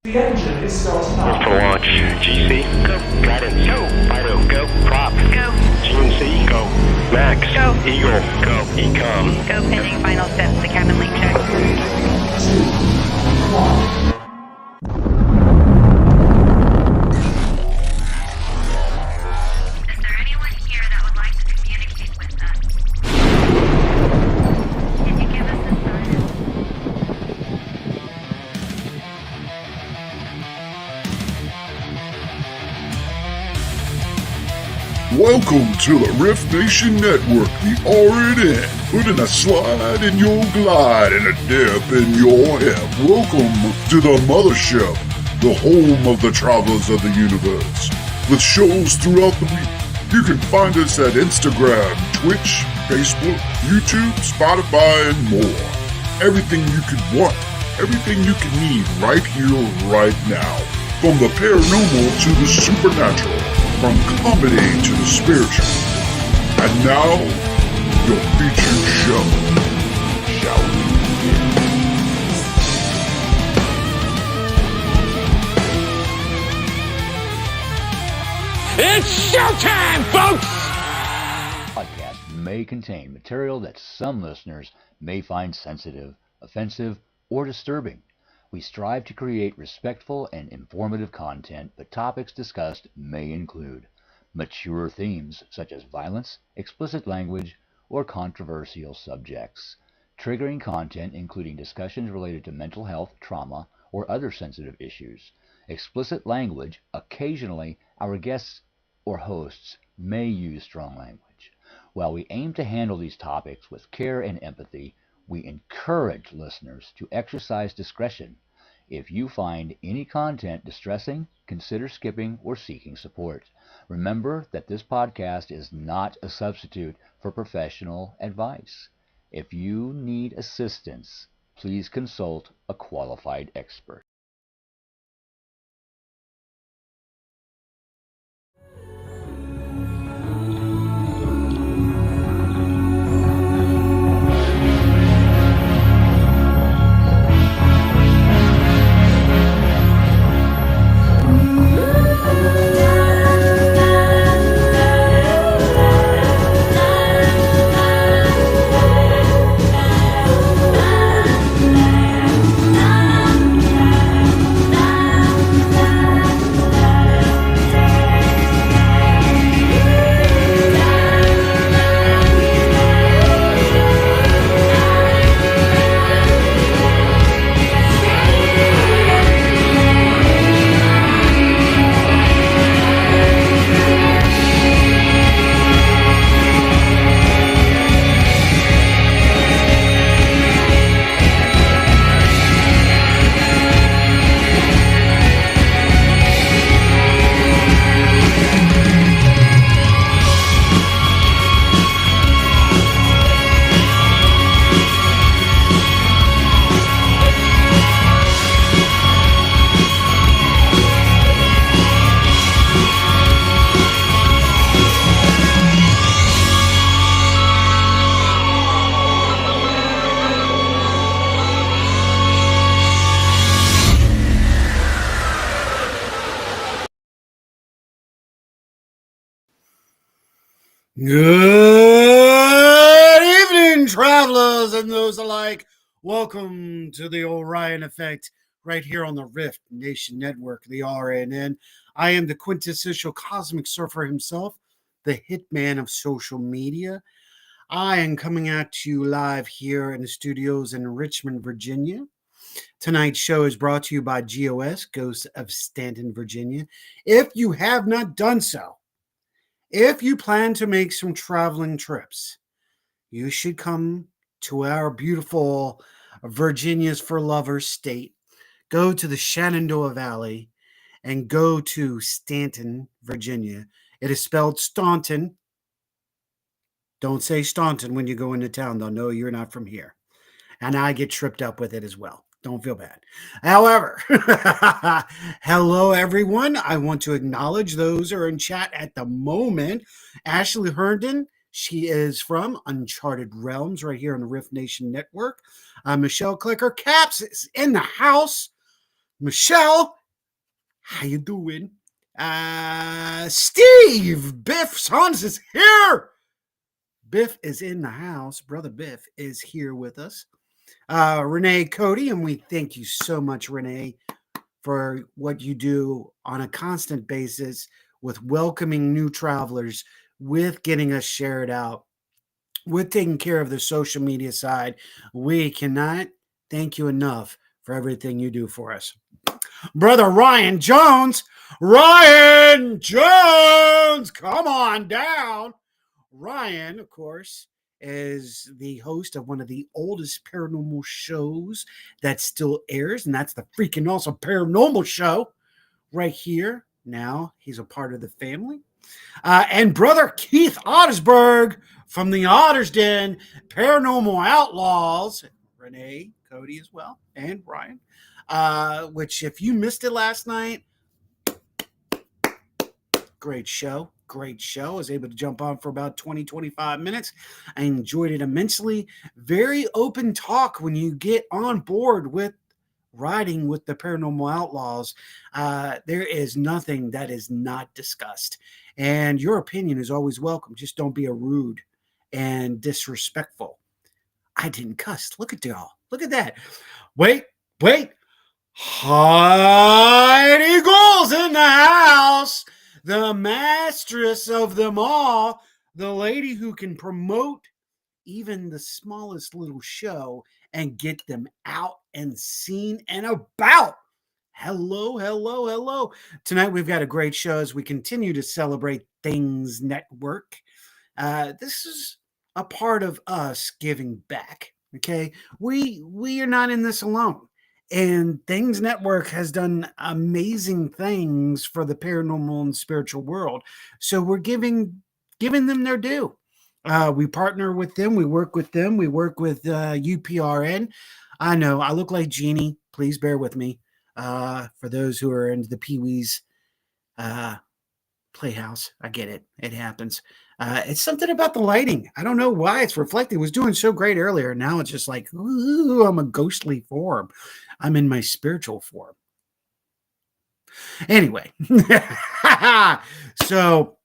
The engine is starting up. For launch. GC. Go. Got it. Go. Fido. Go. Prop. Go. GNC. Go. Max. Go. Eagle. Go. Ecom. Go pending final steps to cabin link check. 2, 1. Is there anyone here that would like to communicate with us? Can you give us a sign? Welcome to the Rift Nation Network, the RNN, putting a slide in your glide and a dip in your hip. Welcome to the mothership, the home of the travelers of the universe. With shows throughout the week, you can find us at Instagram, Twitch, Facebook, YouTube, Spotify, and more. Everything you could want, everything you could need right here, right now. From the paranormal to the supernatural. From comedy to the spiritual. And now, your featured show. Shall we begin? It's showtime, folks! Podcast may contain material that some listeners may find sensitive, offensive, or disturbing. We strive to create respectful and informative content, but topics discussed may include mature themes such as violence, explicit language, or controversial subjects, triggering content including discussions related to mental health, trauma, or other sensitive issues, explicit language. Occasionally, our guests or hosts may use strong language. While we aim to handle these topics with care and empathy, we encourage listeners to exercise discretion. If you find any content distressing, consider skipping or seeking support. Remember that this podcast is not a substitute for professional advice. If you need assistance, please consult a qualified expert. Good evening, travelers and those alike. Welcome to the Orion Effect right here on the Rift Nation Network, the RNN. I am the quintessential cosmic surfer himself, the hitman of social media. I am coming at you live here in the studios in Richmond, Virginia. Tonight's show is brought to you by GOS, Ghosts of Stanton, Virginia. If you have not done so, if you plan to make some traveling trips, you should come to our beautiful Virginia's for Lovers state. Go to the Shenandoah Valley and go to Stanton, Virginia. It is spelled Staunton. Don't say Staunton when you go into town. They'll know you're not from here. And I get tripped up with it as well. Don't feel bad. However, hello everyone. I want to acknowledge those who are in chat at the moment. Ashley Herndon, she is from Uncharted Realms right here on the Rift Nation Network. Michelle Clicker Caps is in the house. Michelle, how you doing? Steve Biff Sons is here. Biff is in the house. Brother Biff is here with us. Renee Cody, and we thank you so much, Renee, for what you do on a constant basis with welcoming new travelers, with getting us shared out, with taking care of the social media side. We cannot thank you enough for everything you do for us. Brother Ryan Jones, come on down. Ryan, of course, is the host of one of the oldest paranormal shows that still airs, and that's the freaking awesome Paranormal Show right here. Now he's a part of the family. And brother Keith Ottersberg from the Otter's Den, Paranormal Outlaws, Renee, Cody as well, and Ryan, which if you missed it last night, great show. Great show. I was able to jump on for about 20-25 minutes. I enjoyed it immensely. Very open talk when you get on board with riding with the Paranormal Outlaws. There is nothing that is not discussed. And your opinion is always welcome. Just don't be a rude and disrespectful. I didn't cuss. Look at y'all. Look at that. Wait. Heidi Goals in the house. The mistress of them all, the lady who can promote even the smallest little show and get them out and seen and about. Hello. Tonight we've got a great show as we continue to celebrate Things Network. This is a part of us giving back, okay? We are not in this alone. And Things Network has done amazing things for the paranormal and spiritual world. So we're giving them their due. We partner with them. We work with them. We work with UPRN. I know I look like Jeannie. Please bear with me. For those who are into the Pee-wee's Playhouse, I get it. It happens. It's something about the lighting. I don't know why it's reflecting. It was doing so great earlier. Now it's just like, ooh, I'm a ghostly form. I'm in my spiritual form. Anyway, so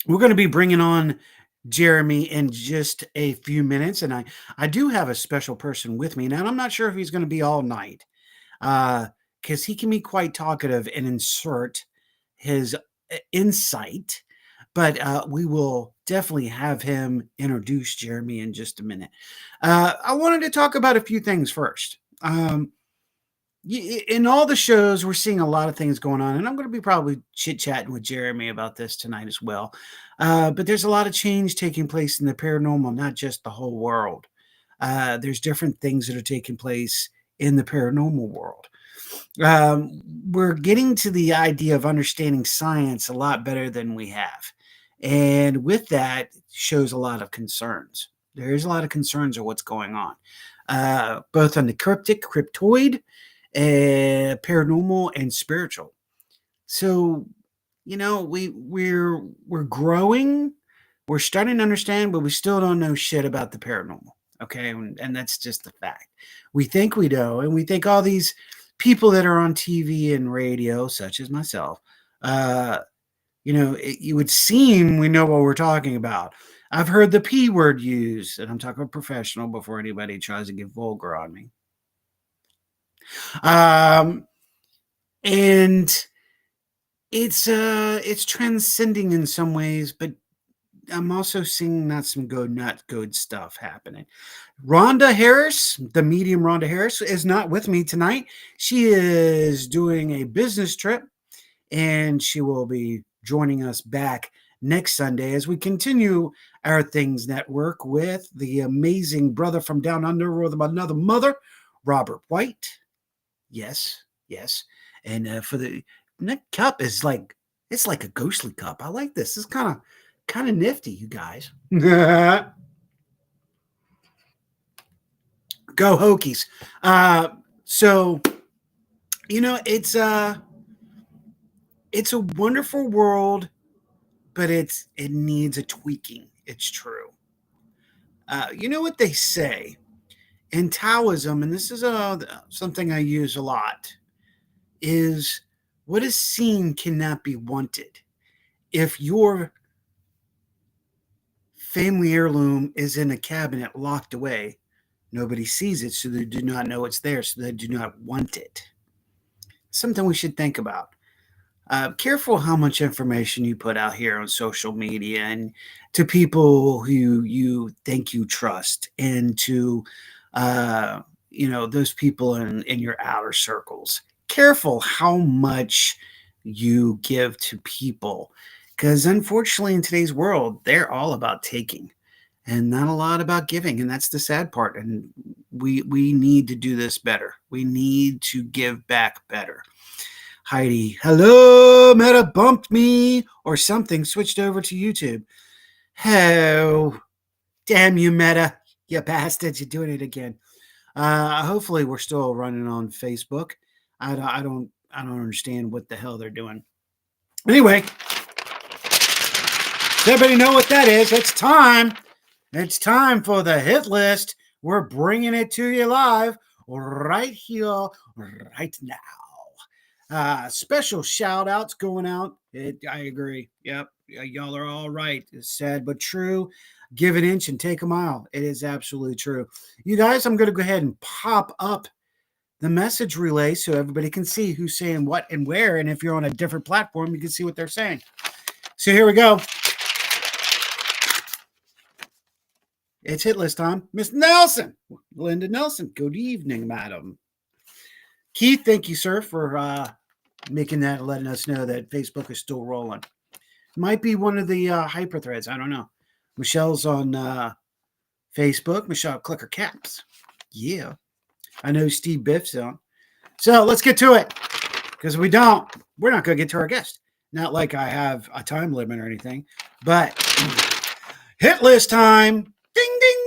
we're going to be bringing on Jeremy in just a few minutes. And I do have a special person with me. Now, I'm not sure if he's going to be all night because he can be quite talkative and insert his insight. But we will definitely have him introduce Jeremy in just a minute. I wanted to talk about a few things first. In all the shows, we're seeing a lot of things going on, and I'm going to be probably chit-chatting with Jeremy about this tonight as well. But there's a lot of change taking place in the paranormal, not just the whole world. There's different things that are taking place in the paranormal world. We're getting to the idea of understanding science a lot better than we have. And with that shows a lot of concerns. There's a lot of concerns of what's going on, both on the cryptoid, paranormal, and spiritual. So, we're growing. We're starting to understand, but we still don't know shit about the paranormal. Okay, and that's just the fact. We think we know, and we think all these people that are on TV and radio, such as myself, it would seem we know what we're talking about. I've heard the P word used, and I'm talking professional before anybody tries to get vulgar on me. And it's transcending in some ways, but I'm also seeing not good stuff happening. Rhonda Harris, the medium Rhonda Harris, is not with me tonight. She is doing a business trip, and she will be joining us back next Sunday as we continue our Things Network with the amazing brother from down under with another mother, Robert White. Yes, yes. And for the next cup is like, it's like a ghostly cup. I like this. It's kind of nifty, you guys. Go Hokies. So it's a wonderful world, but it needs a tweaking. It's true. You know what they say in Taoism, and this is something I use a lot, is what is seen cannot be wanted. If your family heirloom is in a cabinet locked away, nobody sees it, so they do not know it's there, so they do not want it. Something we should think about. Careful how much information you put out here on social media and to people who you think you trust, and to those people in your outer circles. Careful how much you give to people, because unfortunately in today's world they're all about taking and not a lot about giving, and that's the sad part. And we need to do this better. We need to give back better. Heidi, hello, Meta bumped me or something, switched over to YouTube. Oh, damn you, Meta, you bastards, you're doing it again. Hopefully we're still running on Facebook. I don't understand what the hell they're doing. Anyway, does everybody know what that is? It's time. It's time for the hit list. We're bringing it to you live right here, right now. Special shout outs going out. I agree. Yep. Y'all are all right. It's sad but true. Give an inch and take a mile. It is absolutely true. You guys, I'm going to go ahead and pop up the message relay so everybody can see who's saying what and where. And if you're on a different platform, you can see what they're saying. So here we go. It's hit list time. Miss Nelson, Linda Nelson. Good evening, madam. Keith, thank you, sir, for making that and letting us know that Facebook is still rolling. Might be one of the hyper threads. I don't know. Michelle's on Facebook. Michelle Clicker Caps. Yeah. I know Steve Biff's on. So let's get to it. Because we're not going to get to our guest. Not like I have a time limit or anything. But hit list time. Ding, ding,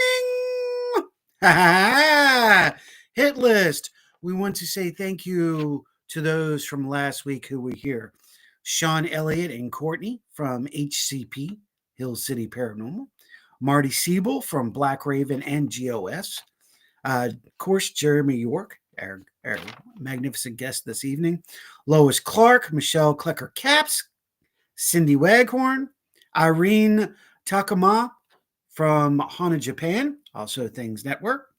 ding. Hit list. We want to say thank you to those from last week who were here. Sean Elliott and Courtney from HCP, Hill City Paranormal. Marty Siebel from Black Raven and GOS. Of course, Jeremy York, our magnificent guest this evening. Lois Clark, Michelle Klecker Caps, Cindy Waghorn, Irene Takama from Hana Japan, also Things Network.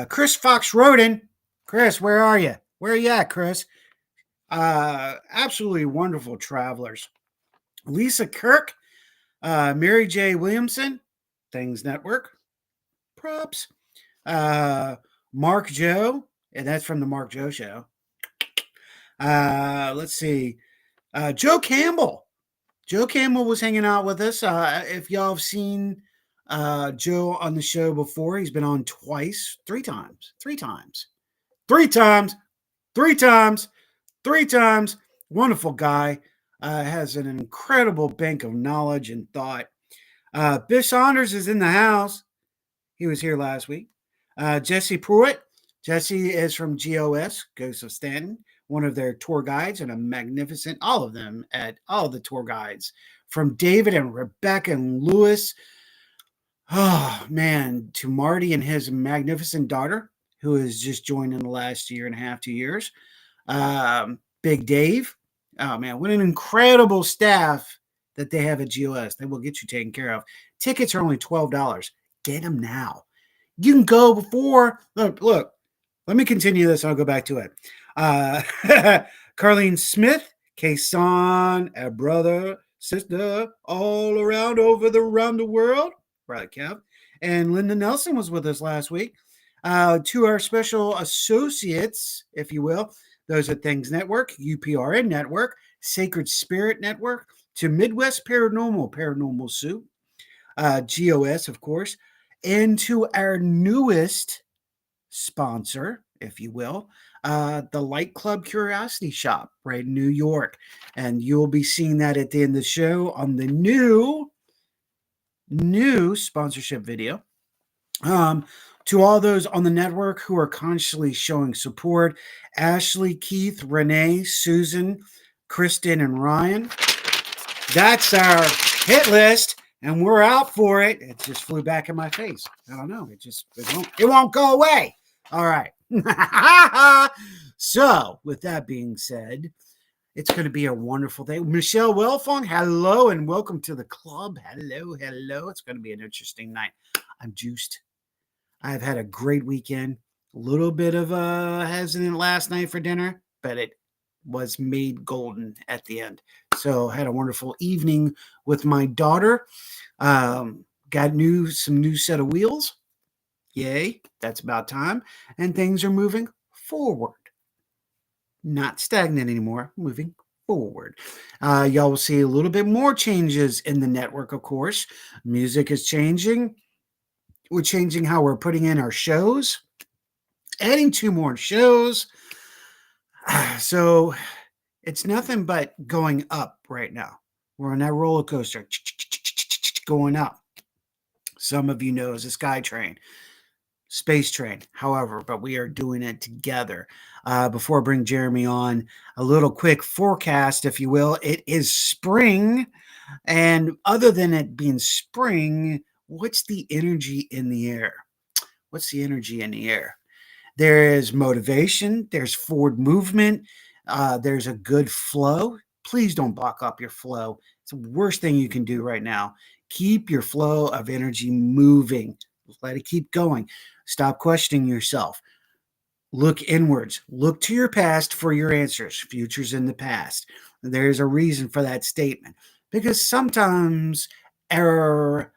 Chris Fox Roden. Chris, where are you? Where are you at, Chris? Absolutely wonderful travelers. Lisa Kirk, Mary J. Williamson, Things Network. Props. Mark Joe, and that's from the Mark Joe Show. Let's see. Joe Campbell. Joe Campbell was hanging out with us. If y'all have seen Joe on the show before, he's been on three times. Wonderful guy. Has an incredible bank of knowledge and thought. Biff Saunders is in the house. He was here last week. Jesse Pruitt. Jesse is from GOS, Ghosts of Stanton, one of their tour guides, and a magnificent, all of them at all the tour guides, from David and Rebecca and Lewis. Oh, man, to Marty and his magnificent daughter, who has just joined in the last year and a half, 2 years. Big Dave. Oh, man, what an incredible staff that they have at GOS. They will get you taken care of. Tickets are only $12. Get them now. You can go before. Look, let me continue this. I'll go back to it. Carlene Smith, Kason, a brother, sister, all around around the world. Brother Kev. And Linda Nelson was with us last week. To our special associates, if you will, those are Things Network, UPRN Network, Sacred Spirit Network, to Midwest Paranormal Soup, GOS, of course, and to our newest sponsor, if you will, the Light Club Curiosity Shop, right in New York. And you'll be seeing that at the end of the show on the new sponsorship video. To all those on the network who are constantly showing support, Ashley, Keith, Renee, Susan, Kristen, and Ryan. That's our hit list, and we're out for it. It just flew back in my face. I don't know. It won't go away. All right. So, with that being said, it's going to be a wonderful day. Michelle Welfong, hello, and welcome to the club. Hello. It's going to be an interesting night. I'm juiced. I've had a great weekend. A little bit of hesitant last night for dinner, but it was made golden at the end. So had a wonderful evening with my daughter. Got some new set of wheels. Yay, that's about time. And things are moving forward. Not stagnant anymore, moving forward. Y'all will see a little bit more changes in the network, of course. Music is changing. We're changing how we're putting in our shows, adding 2 more shows. So it's nothing but going up right now. We're on that roller coaster going up. Some of you know it's a sky train, space train, however, but we are doing it together. Before I bring Jeremy on, a little quick forecast, if you will. It is spring, and other than it being spring, what's the energy in the air? What's the energy in the air? There is motivation. There's forward movement. There's a good flow. Please don't block up your flow. It's the worst thing you can do right now. Keep your flow of energy moving. Let it keep going. Stop questioning yourself. Look inwards. Look to your past for your answers. Future's in the past. There's a reason for that statement. Because sometimes our,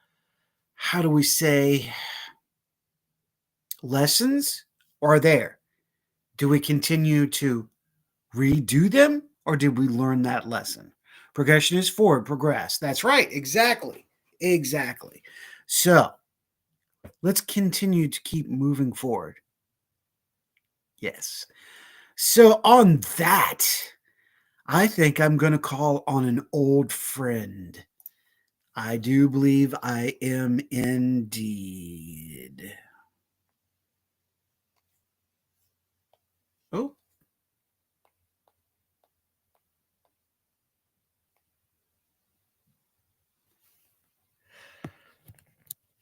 how do we say, lessons are there. Do we continue to redo them, or did we learn that lesson? Progression is forward, progress. That's right. Exactly. So let's continue to keep moving forward. Yes. So on that, I think I'm going to call on an old friend. I do believe I am indeed. Oh.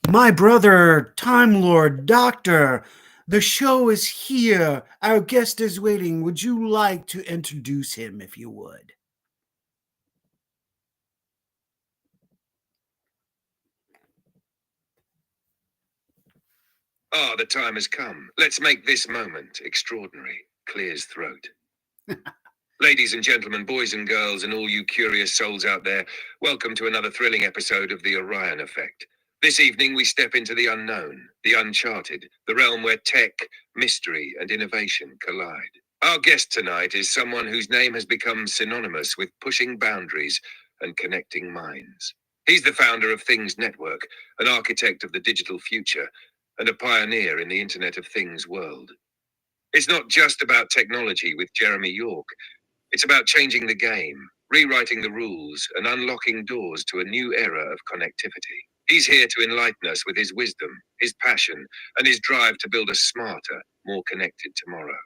My brother, Time Lord, Doctor, the show is here. Our guest is waiting. Would you like to introduce him, if you would? Ah, the time has come. Let's make this moment extraordinary. Clears throat. Ladies and gentlemen, boys and girls, and all you curious souls out there, welcome to another thrilling episode of the Orion Effect. This evening, we step into the unknown, the uncharted, the realm where tech, mystery, and innovation collide. Our guest tonight is someone whose name has become synonymous with pushing boundaries and connecting minds. He's the founder of Things Network, an architect of the digital future, and a pioneer in the Internet of Things world. It's not just about technology with Jeremy York. It's about changing the game, rewriting the rules, and unlocking doors to a new era of connectivity. He's here to enlighten us with his wisdom, his passion, and his drive to build a smarter, more connected tomorrow.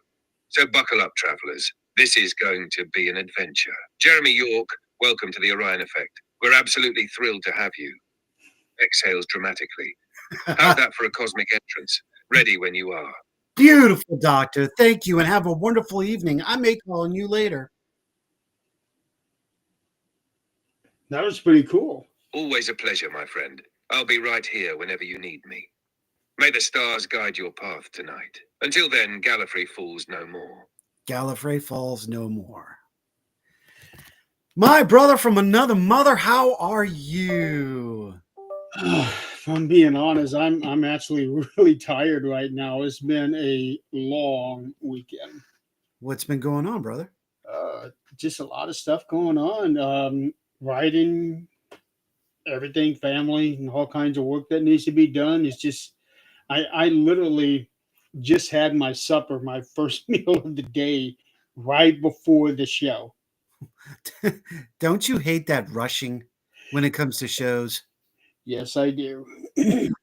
So buckle up, travelers. This is going to be an adventure. Jeremy York, welcome to the Orion Effect. We're absolutely thrilled to have you. Exhales dramatically. How's that for a cosmic entrance? Ready when you are. Beautiful, Doctor. Thank you, and have a wonderful evening. I may call on you later. That was pretty cool. Always a pleasure, my friend. I'll be right here whenever you need me. May the stars guide your path tonight. Until then, Gallifrey falls no more. Gallifrey falls no more. My brother from another mother, how are you? If I'm being honest, I'm actually really tired right now. It's been a long weekend. What's been going on, brother? Just a lot of stuff going on. Writing, everything, family, and all kinds of work that needs to be done. It's just, I literally just had my supper, my first meal of the day, right before the show. Don't you hate that rushing when it comes to shows? Yes, I do. It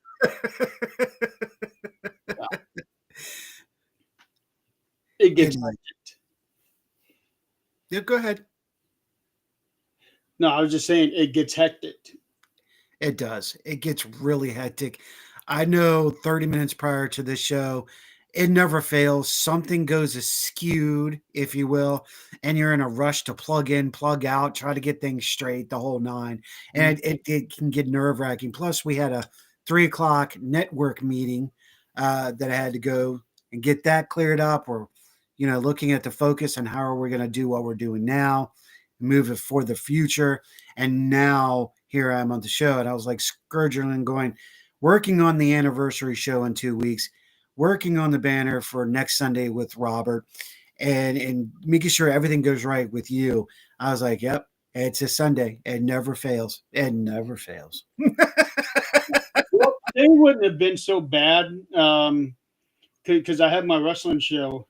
gets hectic. Yeah, go ahead. No, I was just saying it gets hectic. It does. It gets really hectic. I know 30 minutes prior to this show, it never fails. Something goes askewed, if you will, and you're in a rush to plug in, plug out, try to get things straight, the whole nine. And it can get nerve wracking. Plus, we had a 3 o'clock network meeting that I had to go and get that cleared up, or, looking at the focus and how are we going to do what we're doing now, move it for the future. And now here I am on the show, and I was like scourging going, working on the anniversary show in 2 weeks, working on the banner for next Sunday with Robert, and making sure everything goes right with you. I was like, yep, it's a Sunday. It never fails. It never fails. Well, they wouldn't have been so bad because I had my wrestling show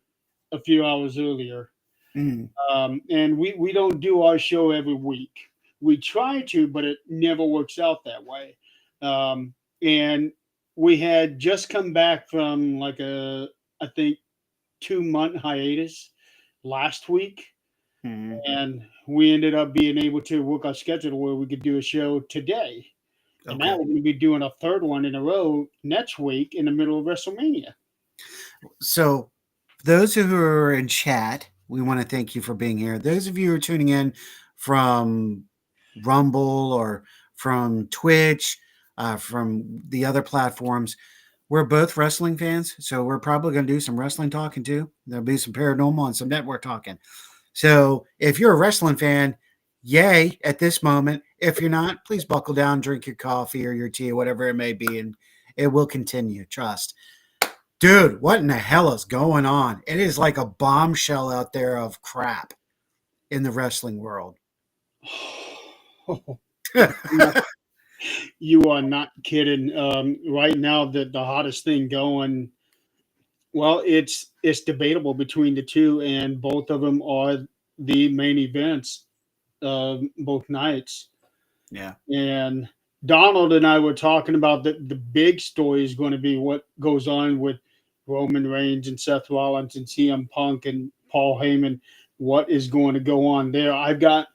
a few hours earlier. Mm. And we don't do our show every week. We try to, but it never works out that way. And we had just come back from like I think 2 month hiatus last week. Mm. And we ended up being able to work our schedule where we could do a show today. And now we're going to be doing a third one in a row next week in the middle of WrestleMania. So, those who are in chat, we want to thank you for being here. Those of you who are tuning in from Rumble or from Twitch, from the other platforms, we're both wrestling fans. So, we're probably going to do some wrestling talking too. There'll be some paranormal and some network talking. So, if you're a wrestling fan, yay at this moment. If you're not, please buckle down, drink your coffee or your tea or whatever it may be, and it will continue. Trust. Dude, what in the hell is going on? It is like a bombshell out there of crap in the wrestling world. You are not kidding. Right now, the hottest thing going, well, it's debatable between the two, and both of them are the main events both nights. Yeah. And Donald and I were talking about the big story is going to be what goes on with Roman Reigns and Seth Rollins and CM Punk and Paul Heyman. What is going to go on there? I've got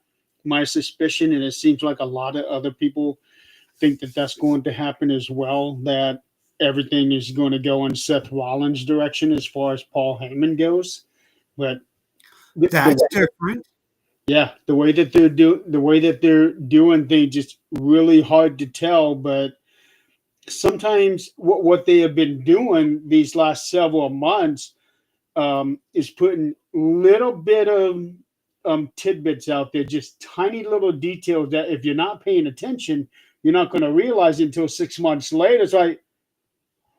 my suspicion, and it seems like a lot of other people think that that's going to happen as well, that everything is going to go in Seth Rollins' direction as far as Paul Heyman goes. But that's different. Yeah, the way that they're doing things is really hard to tell. But sometimes what they have been doing these last several months is putting little bit of tidbits out there, just tiny little details that if you're not paying attention, you're not going to realize it until 6 months later. It's like,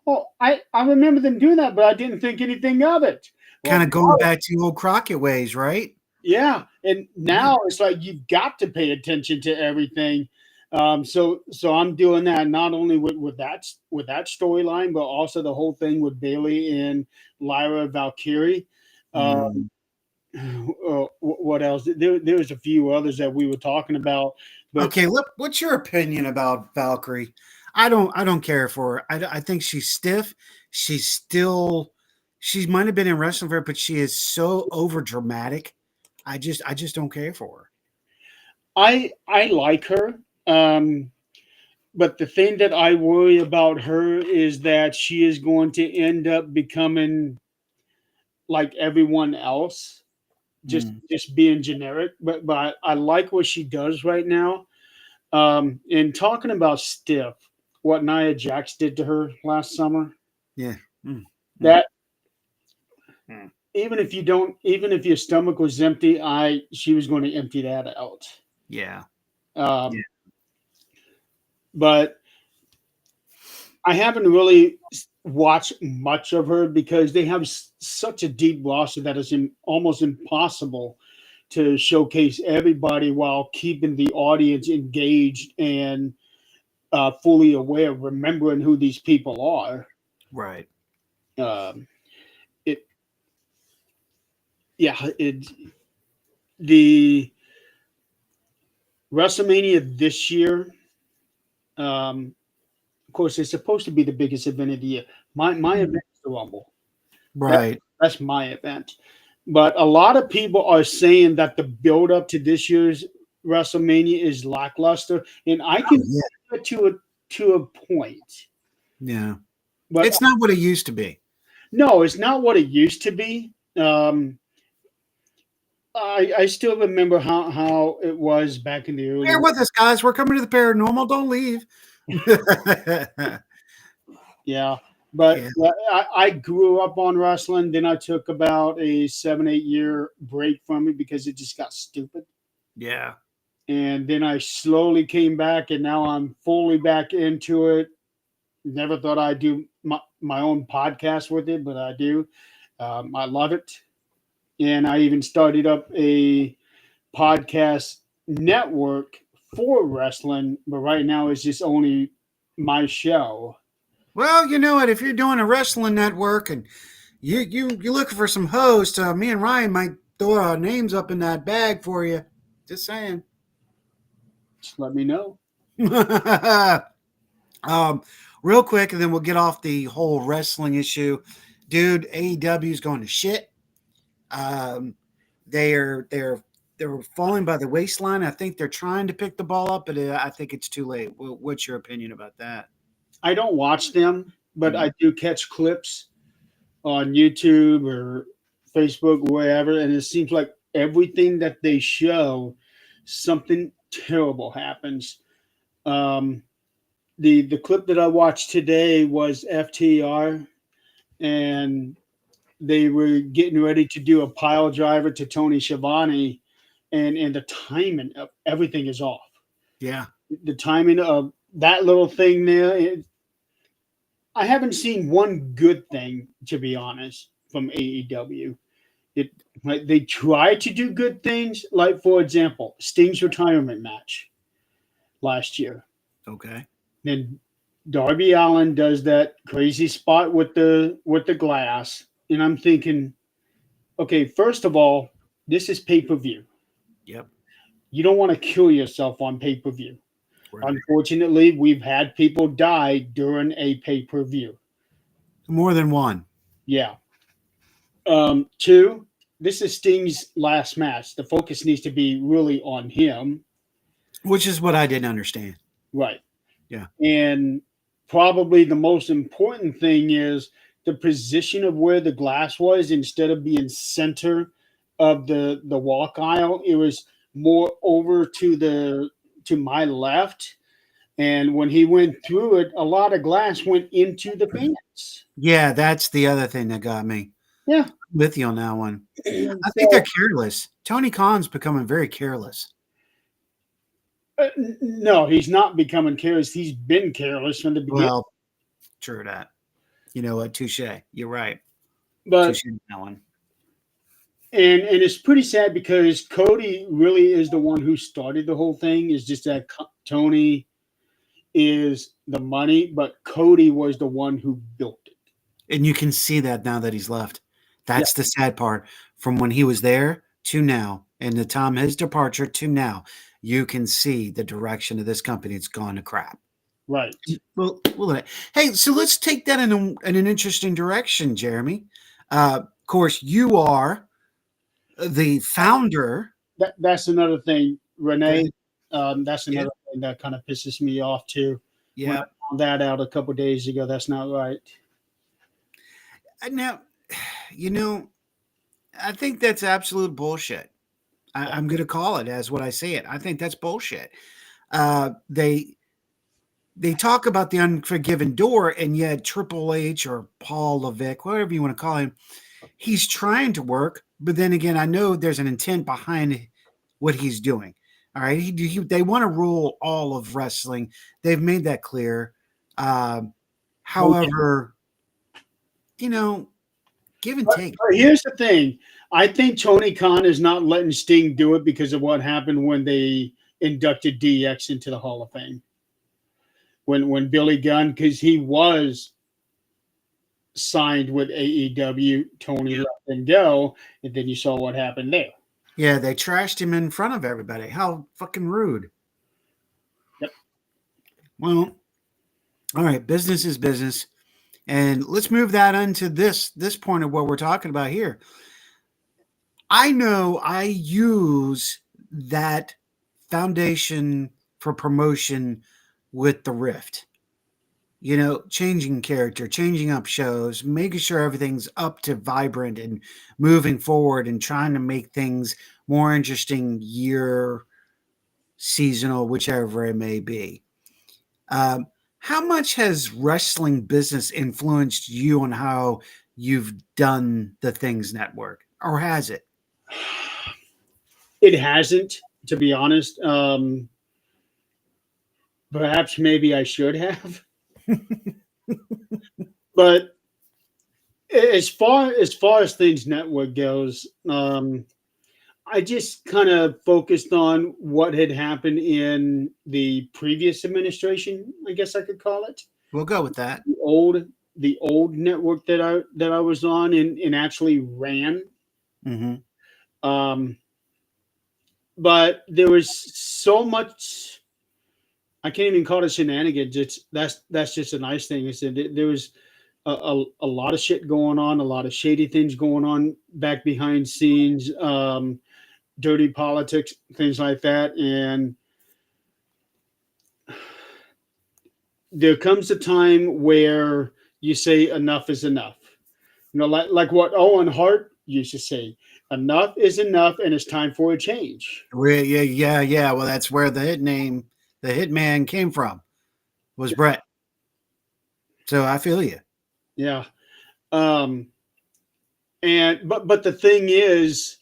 oh, I remember them doing that, but I didn't think anything of it. Kind of going back to old Crockett ways, right? Yeah, and now it's like you've got to pay attention to everything. So I'm doing that not only with that storyline, but also the whole thing with Bailey and Lyra Valkyrie. What else? There was a few others that we were talking about. But okay, what's your opinion about Valkyrie? I don't care for her. I think she's stiff. She might have been in wrestling for her, but she is so over dramatic. I just don't care for her. I like her. But the thing that I worry about her is that she is going to end up becoming like everyone else, just being generic. But I like what she does right now. In talking about stiff, what Nia Jax did to her last summer, Yeah. Mm. that Mm. even if your stomach was empty, she was going to empty that out. Yeah. Um, Yeah. But I haven't really watched much of her because they have such a deep roster that it's almost impossible to showcase everybody while keeping the audience engaged and fully aware, remembering who these people are. Right. Um, it, yeah, the WrestleMania this year. Of course, it's supposed to be the biggest event of the year. My event is the Rumble. Right. That's my event. But a lot of people are saying that the build up to this year's WrestleMania is lackluster, and I can see it to a point. Yeah. But It's not what it used to be. no, it's not what it used to be. I still remember how it was back in the early. Bear with us, guys. We're coming to the paranormal. Don't leave. Yeah, but Yeah. I grew up on wrestling. Then I took about a 7-8 year break from it because it just got stupid. Yeah. And then I slowly came back, and now I'm fully back into it. Never thought I'd do my own podcast with it, but I do. I love it. And I even started up a podcast network for wrestling, but right now it's just only my show. Well, you know what? If you're doing a wrestling network and you're looking for some hosts, me and Ryan might throw our names up in that bag for you. Just saying. Just let me know. Real quick, and then we'll get off the whole wrestling issue. Dude, AEW is going to shit. They're falling by the waistline. I think they're trying to pick the ball up, but I think it's too late. What's your opinion about that? I don't watch them, but I do catch clips on YouTube or Facebook, wherever, and it seems like everything that they show, something terrible happens. The clip that I watched today was FTR, and they were getting ready to do a pile driver to Tony Schiavone, and the timing of everything is off. Yeah. The timing of that little thing there. I haven't seen one good thing, to be honest, from AEW. They try to do good things, like for example, Sting's retirement match last year. Okay. Then Darby Allin does that crazy spot with the glass, and I'm thinking, okay, first of all, this is pay-per-view. Yep. You don't want to kill yourself on pay-per-view. Right. Unfortunately, we've had people die during a pay-per-view. More than one. Yeah. Two, this is Sting's last match. The focus needs to be really on him. Which is what I didn't understand. Right. Yeah. And probably the most important thing is the position of where the glass was. Instead of being center of the walk aisle, it was more over to my left. And when he went through it, a lot of glass went into the fans. Yeah, that's the other thing that got me. Yeah. With you on that one. I think they're careless. Tony Khan's becoming very careless. No, he's not becoming careless. He's been careless from the beginning. Well, true that. You know what? Touche. You're right. But Touche on that one. and it's pretty sad because Cody really is the one who started the whole thing. It's just that Tony is the money, but Cody was the one who built it. And you can see that now that he's left. That's the sad part. From when he was there to now, and the time his departure to now, you can see the direction of this company. It's gone to crap. Right. Well, hey, so let's take that in an interesting direction, Jeremy. Of course, you are the founder. That's another thing, Renee. That's another thing that kind of pisses me off too. Yeah. When I found that out a couple of days ago. That's not right. Now, you know, I think that's absolute bullshit. I'm going to call it as what I say it. I think that's bullshit. They talk about the unforgiven door, and yet Triple H or Paul Levesque, whatever you want to call him, he's trying to work, but then again, I know there's an intent behind what he's doing. All right, they want to rule all of wrestling. They've made that clear. However, give and take. But here's the thing. I think Tony Khan is not letting Sting do it because of what happened when they inducted DX into the Hall of Fame. When Billy Gunn, because he was signed with AEW, Tony let him go, and then you saw what happened there. Yeah, they trashed him in front of everybody. How fucking rude. Yep. Well, all right, business is business. And let's move that into this point of what we're talking about here. I know I use that foundation for promotion with the Rift. Changing character, changing up shows, making sure everything's up to vibrant and moving forward and trying to make things more interesting year, seasonal, whichever it may be. How much has wrestling business influenced you on how you've done the Things Network, or has it? It hasn't, to be honest. Perhaps maybe I should have. But as far as Things Network goes, I just kind of focused on what had happened in the previous administration, I guess I could call it. We'll go with that. The old network that I was on and actually ran. Mm-hmm. But there was so much. I can't even call it shenanigans. That's just a nice thing. I said there was a lot of shit going on, a lot of shady things going on back behind scenes, dirty politics, things like that. And there comes a time where you say enough is enough. Like what Owen Hart used to say, enough is enough, and it's time for a change. Yeah. Well, that's where the Hitman came from, was Brett. So I feel you. Yeah. But the thing is,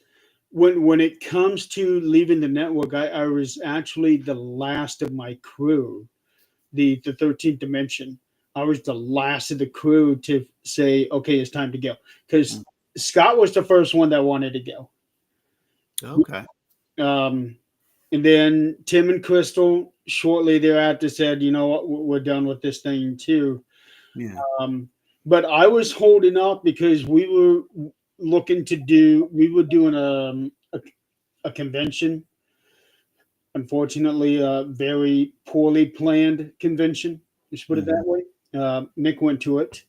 when it comes to leaving the network, I was actually the last of my crew, the 13th Dimension. I was the last of the crew to say, okay, it's time to go. Because Scott was the first one that wanted to go. Okay. And then Tim and Crystal shortly thereafter said, you know what, we're done with this thing too. Yeah. But I was holding up because we were doing a convention. Unfortunately, a very poorly planned convention. Just put it that way. Nick went to it.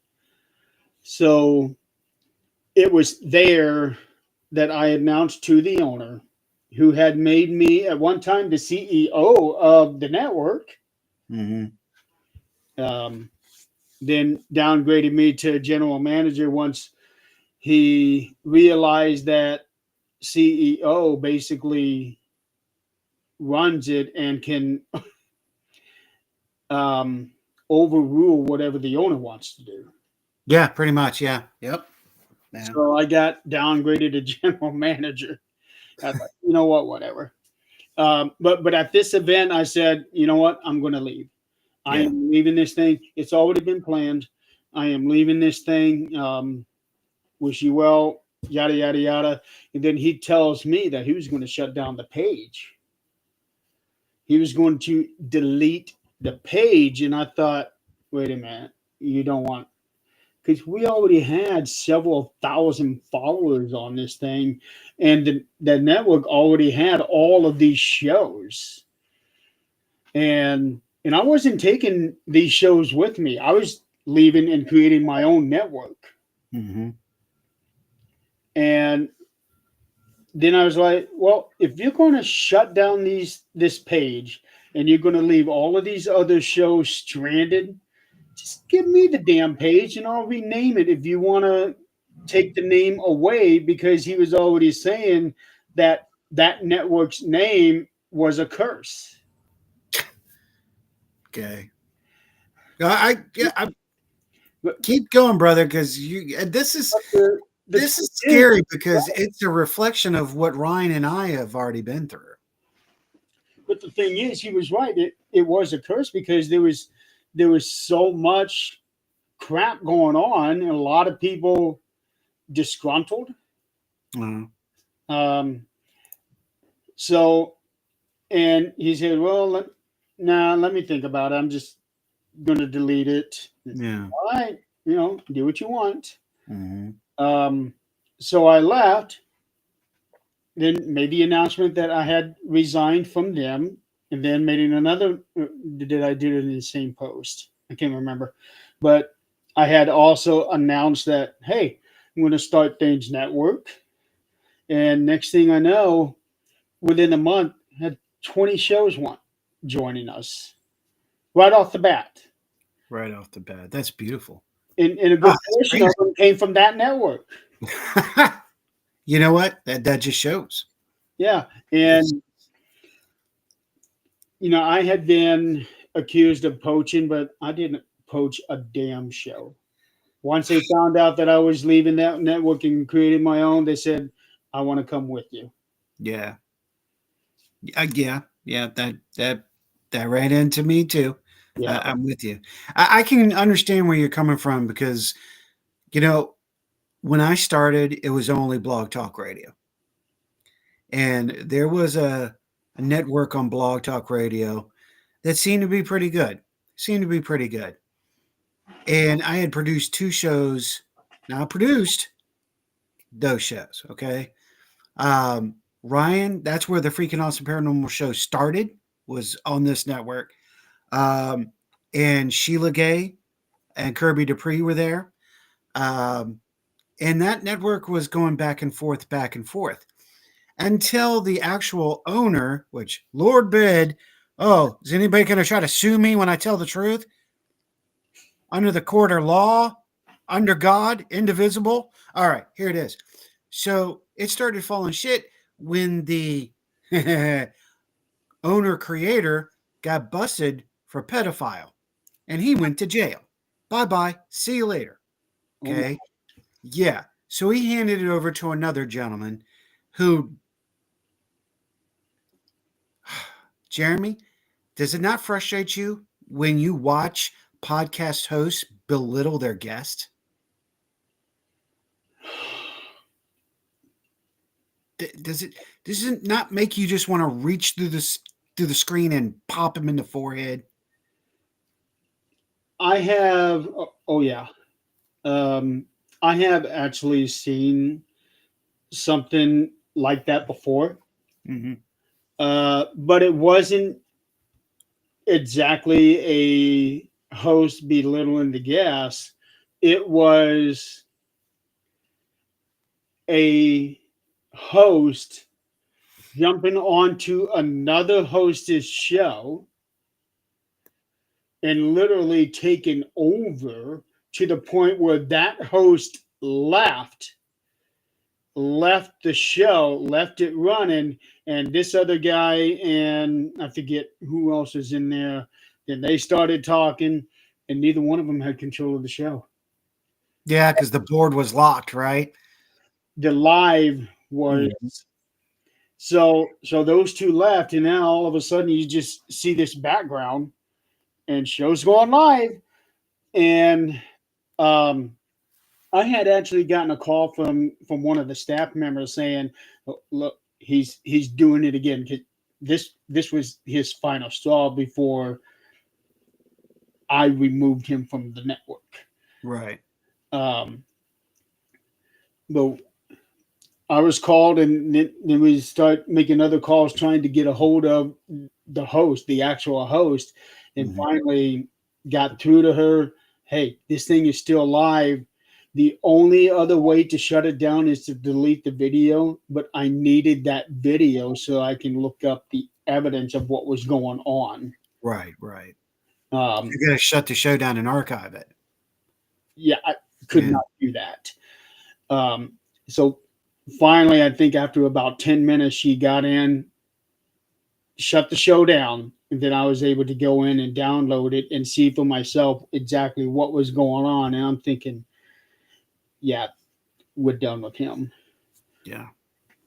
So it was there that I announced to the owner, who had made me at one time the CEO of the network. Mm-hmm. Then downgraded me to general manager once he realized that CEO basically runs it and can overrule whatever the owner wants to do. Yeah, pretty much. Yeah. Yep. Yeah. So I got downgraded to general manager. I thought, you know what, whatever. But at this event, I said, you know what, I'm going to leave. I am leaving this thing. It's already been planned. I am leaving this thing. Wish you well, yada, yada, yada. And then he tells me that he was going to shut down the page. He was going to delete the page. And I thought, wait a minute, you don't want, because we already had several thousand followers on this thing. And the network already had all of these shows. And I wasn't taking these shows with me. I was leaving and creating my own network. Mm-hmm. And then I was like, well, if you're going to shut down this page and you're going to leave all of these other shows stranded, just give me the damn page and I'll rename it if you want to take the name away, because he was already saying that network's name was a curse. Okay. I keep going, brother, because this is scary because it's a reflection of what Ryan and I have already been through. But the thing is, he was right. It was a curse because there was so much crap going on and a lot of people disgruntled. So, and he said, well, let me think about it. I'm just going to delete it. Yeah. All right. Do what you want. Mm-hmm. So I left, then made the announcement that I had resigned from them, and then made another. Did I do it in the same post? I can't remember, but I had also announced that, hey, I'm going to start Things Network, and next thing I know, within a month, had 20 shows joining us right off the bat. Right off the bat, that's beautiful. And a good portion of them came from that network. You know what? That just shows. Yeah. And, I had been accused of poaching, but I didn't poach a damn show. Once they found out that I was leaving that network and creating my own, they said, I want to come with you. Yeah. Yeah. That ran into me too. Yeah. I'm with you. I can understand where you're coming from because, when I started, it was only Blog Talk Radio. And there was a network on Blog Talk Radio that seemed to be pretty good. And I had produced 2 shows. Now I produced those shows, okay? Ryan, that's where the Freaking Awesome Paranormal show started, was on this network. And Sheila Gay and Kirby Dupree were there. And that network was going back and forth until the actual owner, which Lord bid, is anybody going to try to sue me when I tell the truth? Under the court of law, under God, indivisible. All right, here it is. So it started falling shit when the owner creator got busted for pedophile and he went to jail. Bye-bye. See you later. Okay. Yeah. So he handed it over to another gentleman who, Jeremy, does it not frustrate you when you watch podcast hosts belittle their guest? Does it not make you just want to reach through the screen and pop him in the forehead? I have. Oh yeah. I have actually seen something like that before. Mm-hmm. But it wasn't exactly a host belittling the guest. It was a host jumping onto another host's show and literally taking over to the point where that host left the show, left it running, and this other guy and I forget who else is in there. Then they started talking, and neither one of them had control of the show. Yeah, because the board was locked, right? The live was so those 2 left, and now all of a sudden you just see this background and show's going live. And I had actually gotten a call from one of the staff members saying, look, he's doing it again. This was his final straw before I removed him from the network. Right. But I was called, and then we start making other calls trying to get a hold of the host, the actual host, and finally got through to her. Hey, this thing is still live. The only other way to shut it down is to delete the video, but I needed that video so I can look up the evidence of what was going on. Right. You're going to shut the show down and archive it. Yeah, I could not do that. So finally, I think after about 10 minutes, she got in, shut the show down, and then I was able to go in and download it and see for myself exactly what was going on. And I'm thinking, yeah, we're done with him. Yeah.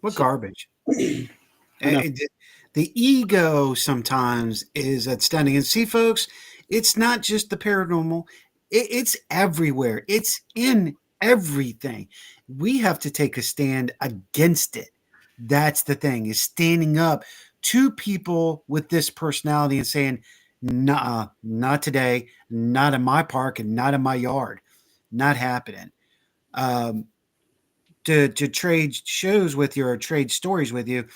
What garbage. I know. The ego sometimes is outstanding. And see, folks, it's not just the paranormal, it's everywhere, it's in everything. We have to take a stand against it. That's the thing, is standing up to people with this personality and saying, nah, not today, not in my park, and not in my yard, not happening. Um, to trade shows with you or trade stories with you,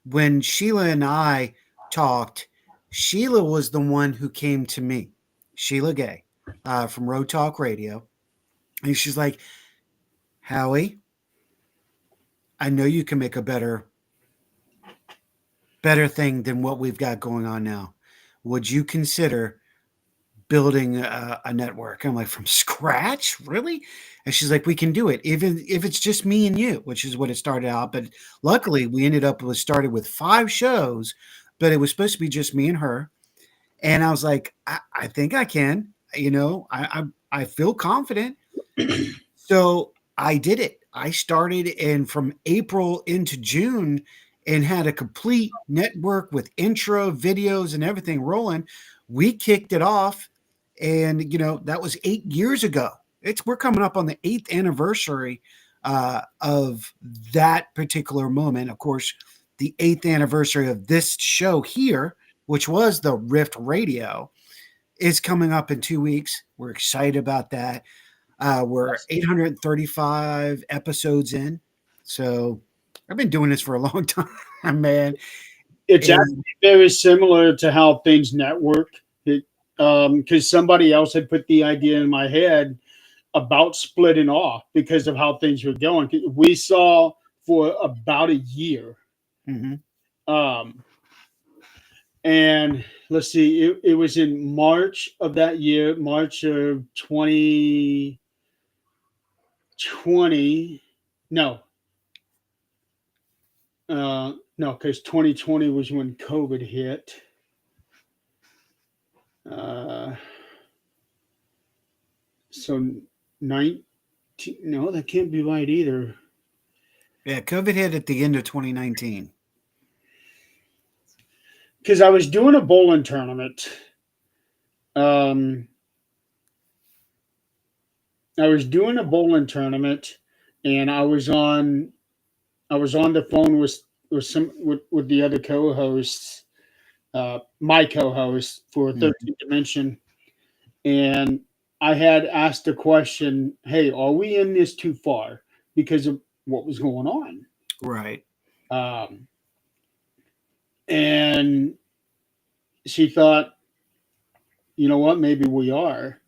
when Sheila and I talked, Sheila was the one who came to me, Sheila Gay, from Road Talk Radio. And she's like, Howie, I know you can make a better thing than what we've got going on now. Would you consider building a network? I'm like, from scratch? Really? And she's like, we can do it, even if it's just me and you, which is what it started out. But luckily, we ended up started with 5 shows, but it was supposed to be just me and her. And I was like, I think I can. I feel confident. So I did it. I started, and from April into June, and had a complete network with intro videos and everything rolling. We kicked it off, and that was 8 years ago. We're coming up on the 8th anniversary of that particular moment. Of course, the 8th anniversary of this show here, which was the Rift Radio, is coming up in 2 weeks. We're excited about that. We're 835 episodes in. So I've been doing this for a long time, man. It's actually very similar to how Things Network, because somebody else had put the idea in my head about splitting off because of how things were going. We saw for about a year. Mm-hmm. And let's see, it was in March of that year, March of 2020. No, because 2020 was when COVID hit. So 19, no, that can't be right either. Yeah, COVID hit at the end of 2019. Because I was doing a bowling tournament. And I was on the phone with the other co-hosts, my co-host for 13th Dimension, and I had asked the question, "Hey, are we in this too far?" Because of what was going on, right? And she thought, you know what, maybe we are.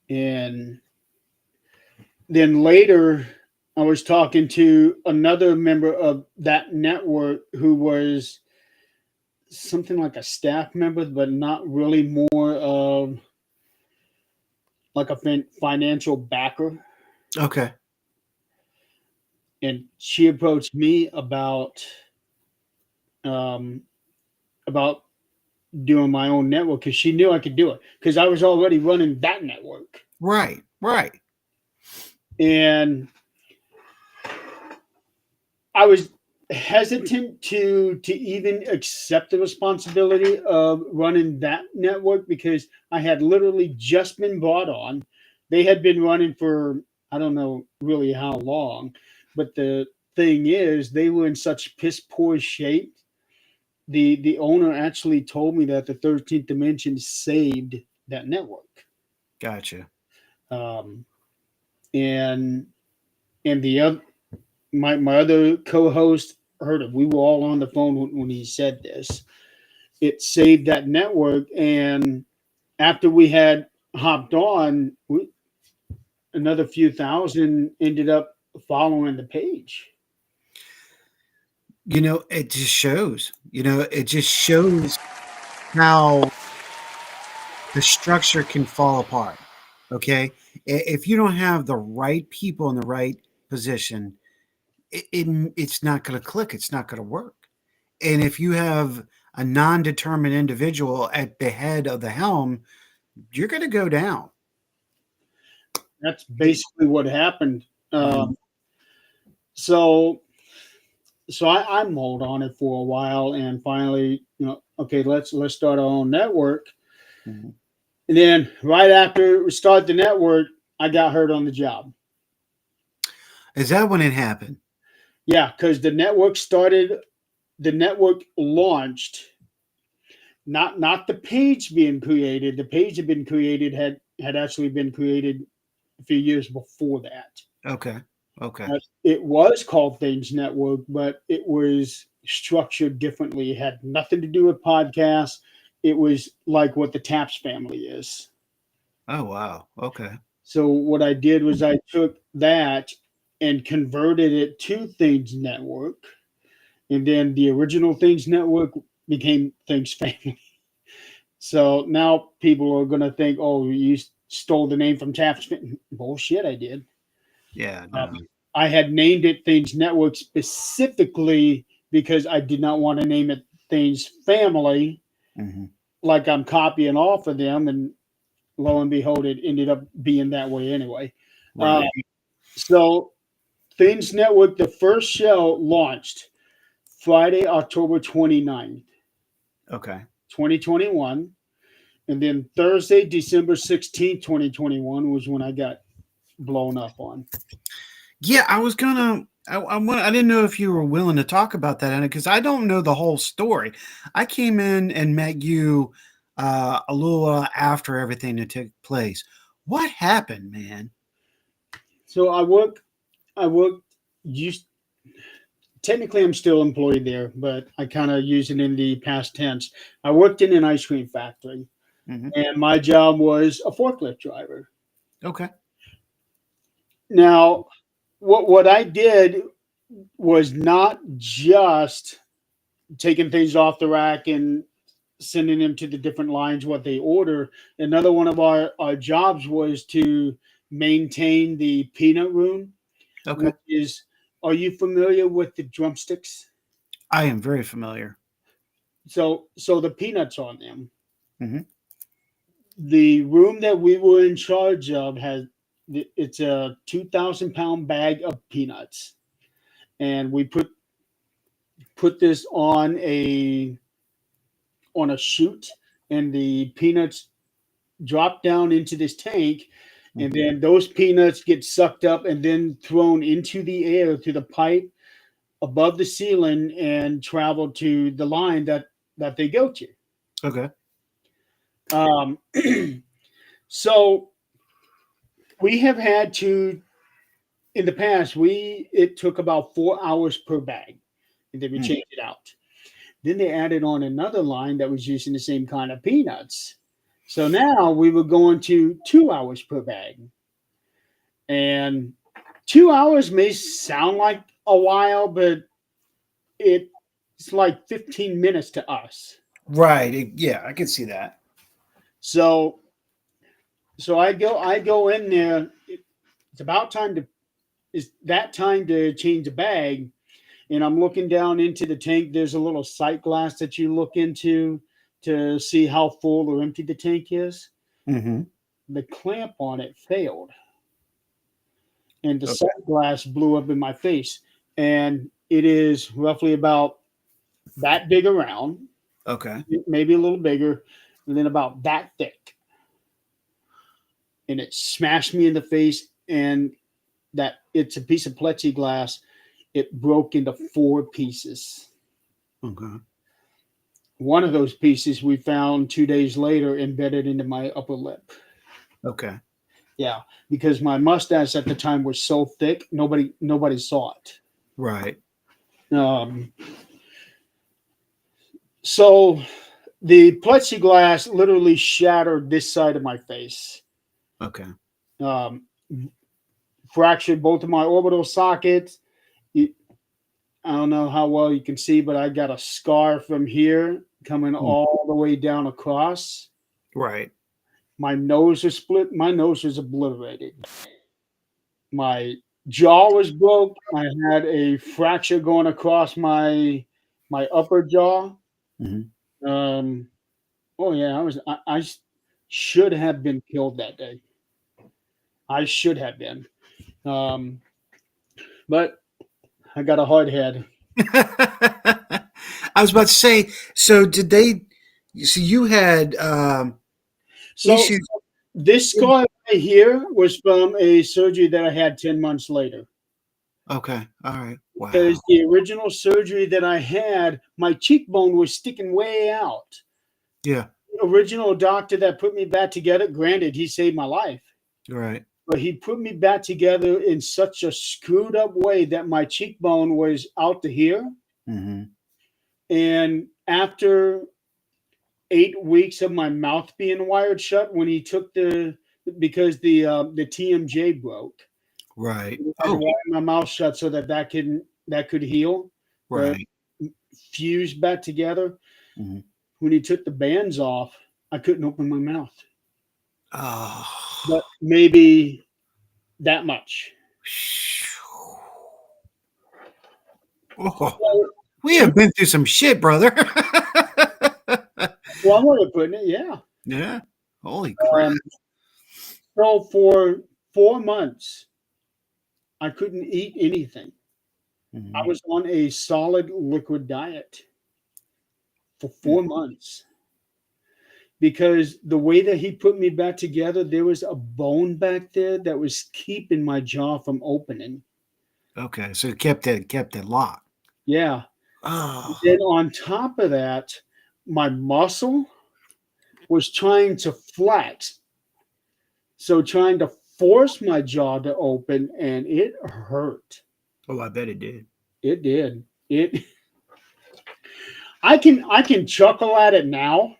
And then later, I was talking to another member of that network who was something like a staff member, but not really, more of like a financial backer. Okay. And she approached me about doing my own network because she knew I could do it because I was already running that network. Right. And I was hesitant to even accept the responsibility of running that network because I had literally just been brought on. They had been running for, I don't know really how long, but the thing is, they were in such piss poor shape. The owner actually told me that the 13th Dimension saved that network. Gotcha. And the other, my other co-host heard it. We were all on the phone when he said this. It saved that network, and after we had hopped on, another few thousand ended up following the page. It just shows. It just shows how the structure can fall apart. Okay, if you don't have the right people in the right position, it's not going to click. It's not going to work. And if you have a non-determined individual at the head of the helm, you're going to go down. That's basically what happened. So I mulled on it for a while, and finally, okay, let's start our own network. Mhm. And then right after we start the network, I got hurt on the job. Is that when it happened? Yeah, because the network launched. Not the page being created. The page had been created had actually been created a few years before that. Okay. It was called Things Network, but it was structured differently. It had nothing to do with podcasts. It was like what the Taps family is. Oh, wow. Okay. So what I did was I took that and converted it to Things Network. And then the original Things Network became Things Family. So now people are going to think, oh, you stole the name from Taps. Bullshit, I did. Yeah. No. I had named it Things Network specifically because I did not want to name it Things Family, like I'm copying off of them. And lo and behold, it ended up being that way anyway. Right. So Things Network, the first show launched Friday, October 29th, Okay. 2021. And then Thursday, December 16th, 2021 was when I got blown up on. Yeah, I was gonna. I didn't know if you were willing to talk about that, because I don't know the whole story. I came in and met you a little after everything that took place. What happened, man? So I work. Technically, I'm still employed there, but I kind of use it in the past tense. I worked in an ice cream factory, and my job was a forklift driver. Okay. Now, what I did was not just taking things off the rack and sending them to the different lines what they order. Another one of our jobs was to maintain the peanut room. Okay. Are you familiar with the drumsticks? I am very familiar. So the peanuts on them. Mhm. The room that we were in charge of it's a 2,000-pound bag of peanuts, and we put this on a chute, and the peanuts drop down into this tank, and then those peanuts get sucked up and then thrown into the air to the pipe above the ceiling and travel to the line that they go to. Okay. So we have had to, in the past, it took about 4 hours per bag, and then we changed it out. Then they added on another line that was using the same kind of peanuts. So now we were going to 2 hours per bag. And 2 hours may sound like a while, but it's like 15 minutes to us. Right. Yeah, I can see that. So I go in there. It's that time to change the bag. And I'm looking down into the tank. There's a little sight glass that you look into to see how full or empty the tank is. The clamp on it failed, and the sight glass blew up in my face. And it is roughly about that big around, Okay. maybe a little bigger, and then about that thick. And it smashed me in the face, and that it's a piece of plexiglass. It broke into 4 pieces. Okay. One of those pieces we found 2 days later embedded into my upper lip. Okay. Yeah, because my mustache at the time was so thick, nobody saw it. Right. So the plexiglass literally shattered this side of my face. Okay. Fractured both of my orbital sockets. I don't know how well you can see, but I got a scar from here coming all the way down across. Right. My nose was split. My nose was obliterated. My jaw was broke. I had a fracture going across my upper jaw. Mhm. Oh yeah, I should have been killed that day. I should have been. Um, but I got a hard head. I was about to say, so did they? So you had So issues. this scar right here was from a surgery that I had 10 months later. Okay, all right. Wow. Because the original surgery that I had, my cheekbone was sticking way out. Yeah. The original doctor that put me back together, granted, he saved my life, Right. but he put me back together in such a screwed up way that my cheekbone was out to here. Mm-hmm. And after 8 weeks of my mouth being wired shut, when he took because the TMJ broke, Right. I had to Oh, wire my mouth shut so that could heal, right. fuse back together. Mhm. When he took the bands off, I couldn't open my mouth, Oh. but maybe that much. Oh. Well, We have been through some shit, brother. one way of putting it, yeah. Yeah. Holy crap. So for 4 months, I couldn't eat anything. Mhm. I was on a solid liquid diet for 4 months because the way that he put me back together, there was a bone back there that was keeping my jaw from opening. Okay, so it kept it locked. Yeah. Oh. Then on top of that, my muscle was trying to flex. So trying to force my jaw to open and it hurt. Oh, I bet it did. It did. I can chuckle at it now,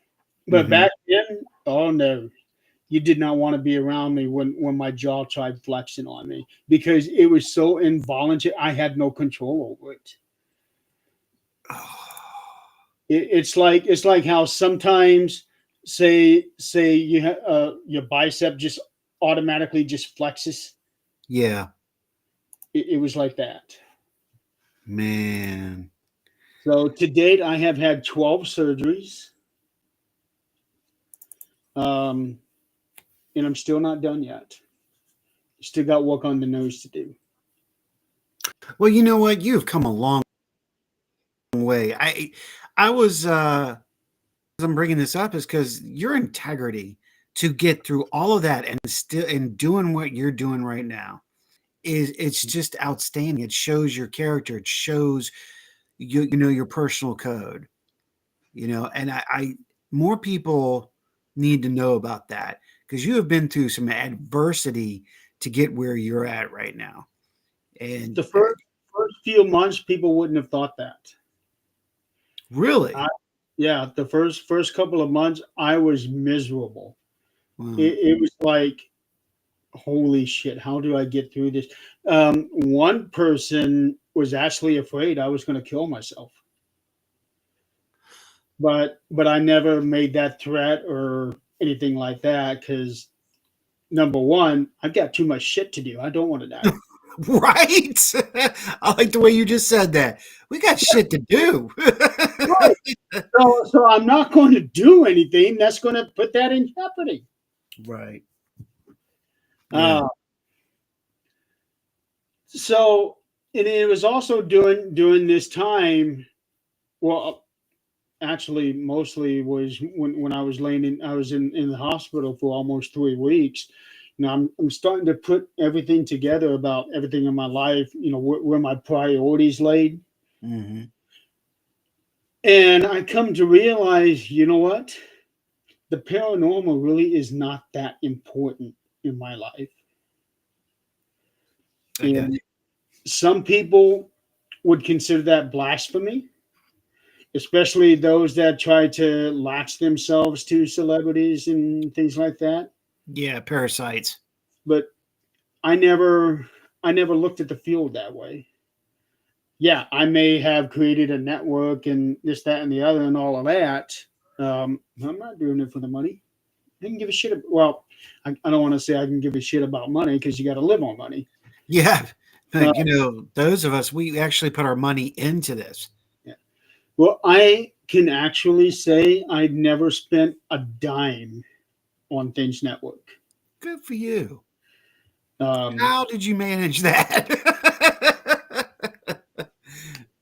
but Mhm. back then, oh no. You did not want to be around me when my jaw tried flexing on me because it was so involuntary. I had no control over it. It's like how sometimes say your bicep just automatically just flexes. Yeah, It was like that. man. So to date, I have had 12 surgeries, um, and I'm still not done yet. Still got work on the nose to do. Well, you know what? You've come a long way. I was I'm bringing this up is because your integrity to get through all of that and still and doing what you're doing right now it's just outstanding. It shows your character. It shows you know your personal code. You know, and I more people need to know about that because you have been through some adversity to get where you're at right now. And The first few months, people wouldn't have thought that. really, I, yeah, the first couple of months, I was miserable. well, It was like, holy shit, how do I get through this? One person was actually afraid I was going to kill myself, but I never made that threat or anything like that because number one, I've got too much shit to do. I don't want to die. right? I like the way you just said that. We got shit to do. Right. So I'm not going to do anything that's going to put that in jeopardy. Right. Yeah. So, and it was also during this time. Well, actually, mostly was when I was I was in the hospital for almost 3 weeks. Now I'm starting to put everything together about everything in my life. You know where my priorities laid, Mhm. and I come to realize, you know what, the paranormal really is not that important in my life. I got And you. some people would consider that blasphemy, especially those that try to latch themselves to celebrities and things like that. Yeah, parasites. But I never I never looked at the field that way. Yeah, I may have created a network and this, that, and the other, and all of that. I'm not doing it for the money. I can give a shit. Well, I don't want to say I can give a shit about money because you got to live on money. Yeah. Those of us, we actually put our money into this. Well, I can actually say I've never spent a dime on Things Network. Good for you. Um, How did you manage that?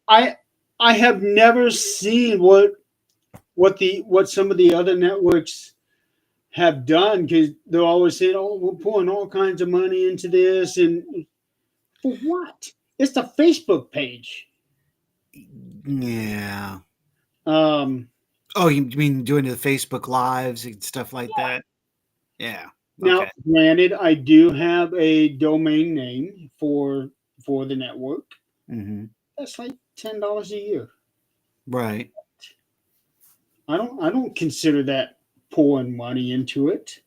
I have never seen what some of the other networks have done, because they're always saying, "Oh, we're pouring all kinds of money into this," and for what? It's the Facebook page. Yeah. Um, Oh, you mean doing the Facebook lives and stuff like that? Yeah. Now, Okay. granted, I do have a domain name for the network. Mm-hmm. That's like $10 a year. Right. I don't consider that pouring money into it.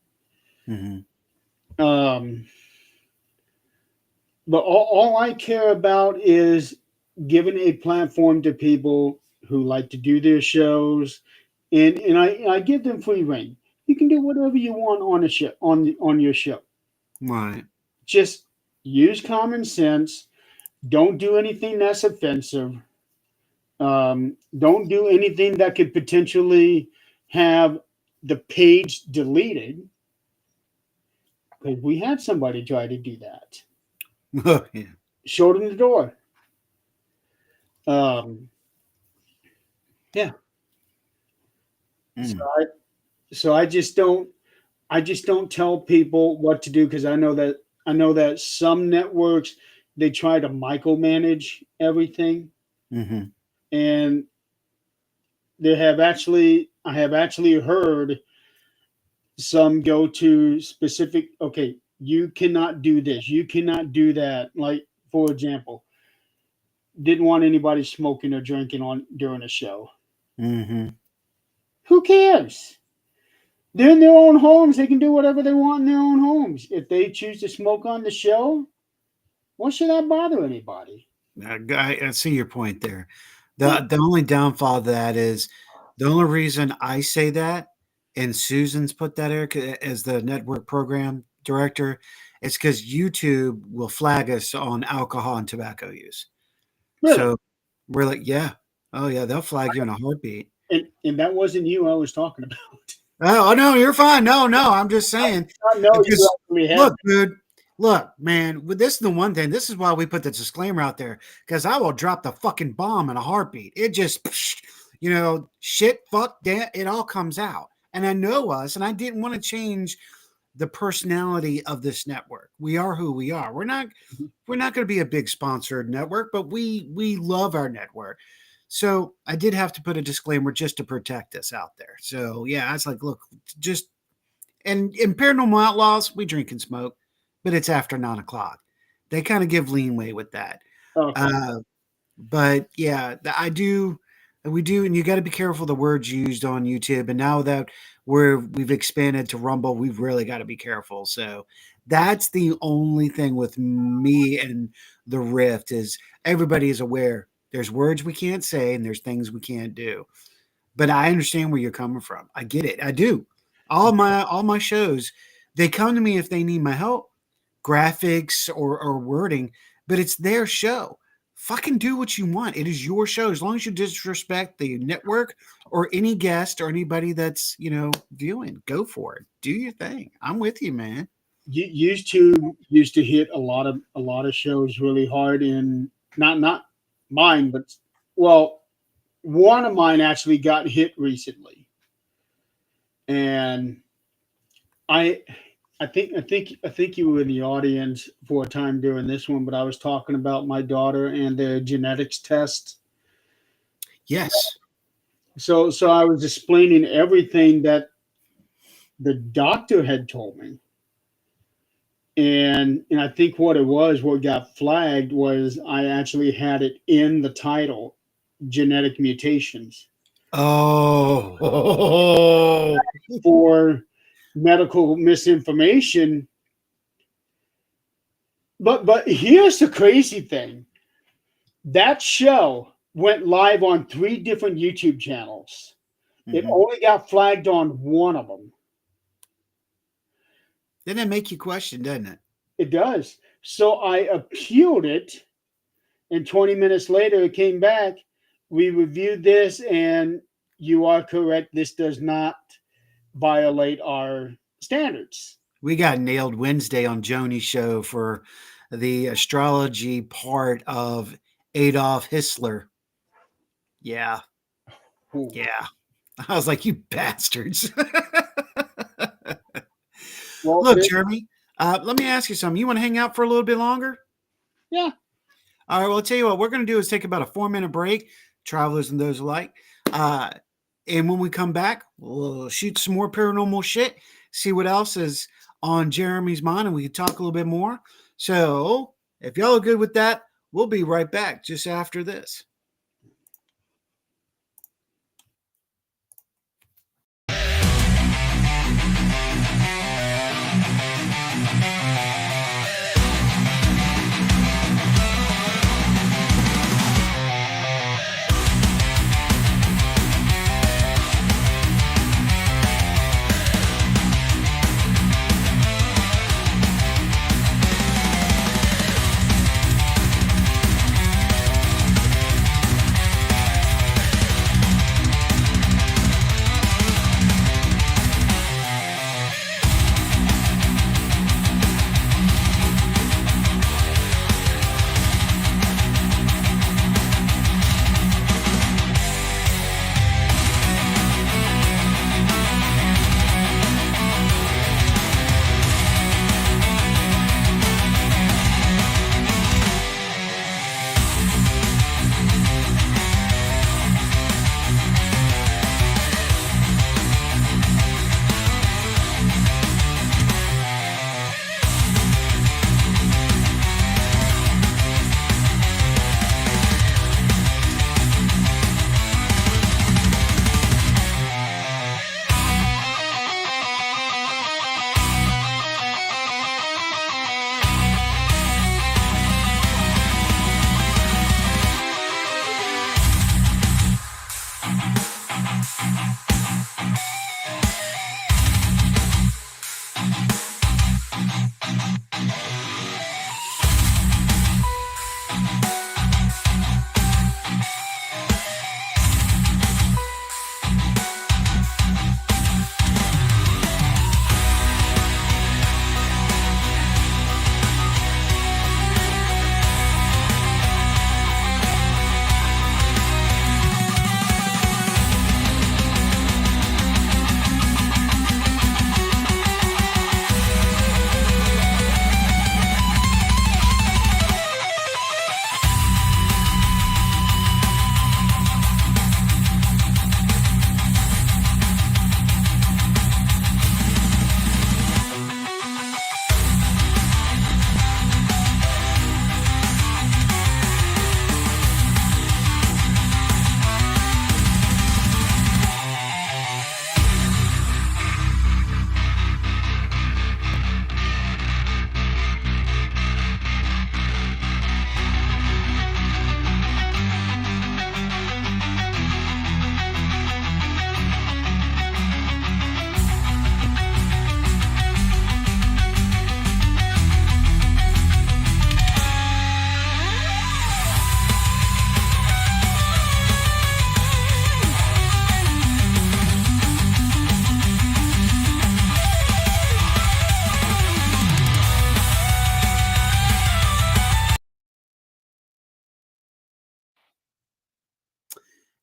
Mm-hmm. But all I care about is giving a platform to people who like to do their shows, and I give them free reign. You can do whatever you want on a show, on your show. Right. Just use common sense. Don't do anything that's offensive. Don't do anything that could potentially have the page deleted. Because we had somebody try to do that. Yeah. Showed them the door. Yeah. Mm. So I just don't tell people what to do, because I know that some networks, they try to micromanage everything, Mm-hmm. and I have actually heard some go to specific. Okay, you cannot do this, you cannot do that. Like, for example, didn't want anybody smoking or drinking on during a show. Mm-hmm. Who cares? They're in their own homes. They can do whatever they want in their own homes. If they choose to smoke on the show, why should that bother anybody? I see your point there. The only downfall of that is the only reason I say that, and Susan's put that there as the network program director, it's because YouTube will flag us on alcohol and tobacco use. Really? So we're like, yeah, oh yeah, they'll flag you in a heartbeat. And that wasn't you I was talking about. Oh no, you're fine. No, I'm just saying. I know you Because, actually have. look, dude, look, man. This is the one thing. This is why we put the disclaimer out there, because I will drop the fucking bomb in a heartbeat. It just, shit, fuck, damn, it all comes out. And I know us, and I didn't want to change the personality of this network. We are who we are. We're not going to be a big sponsored network, but we love our network. So I did have to put a disclaimer just to protect us out there. So yeah, I was like, look, just and in Paranormal Outlaws, we drink and smoke, but it's after 9:00. They kind of give leeway with that. Okay. But yeah, we do, and you got to be careful the words used on YouTube. And now that we've expanded to Rumble, we've really got to be careful. So that's the only thing with me and the Rift is everybody is aware. There's words we can't say, and there's things we can't do. But I understand where you're coming from. I get it. I do. All my shows, they come to me if they need my help, graphics or wording, but it's their show. Fucking do what you want. It is your show. As long as you disrespect the network or any guest or anybody that's, viewing, go for it. Do your thing. I'm with you, man. Used to hit a lot of shows really hard, in not mine, but well, one of mine actually got hit recently, and I think you were in the audience for a time during this one, but I was talking about my daughter and the genetics test. Yes. So I was explaining everything that the doctor had told me. And I think what got flagged was I actually had it in the title, genetic mutations. Oh. For medical misinformation. But here's the crazy thing. That show went live on 3 different YouTube channels. It only got flagged on one of them. Then it make you question, doesn't it? It does. So I appealed it, and 20 minutes later it came back. We reviewed this, and you are correct. This does not violate our standards. We got nailed Wednesday on Joni's show for the astrology part of Adolf Hitler. Yeah. Ooh. Yeah. I was like, you bastards. Well, Look, Jeremy, let me ask you something. You want to hang out for a little bit longer? yeah. All right. Well, I'll tell you what, we're going to do is take about a 4-minute break, travelers and those alike. And when we come back, we'll shoot some more paranormal shit, see what else is on Jeremy's mind, and we can talk a little bit more. So if y'all are good with that, we'll be right back just after this.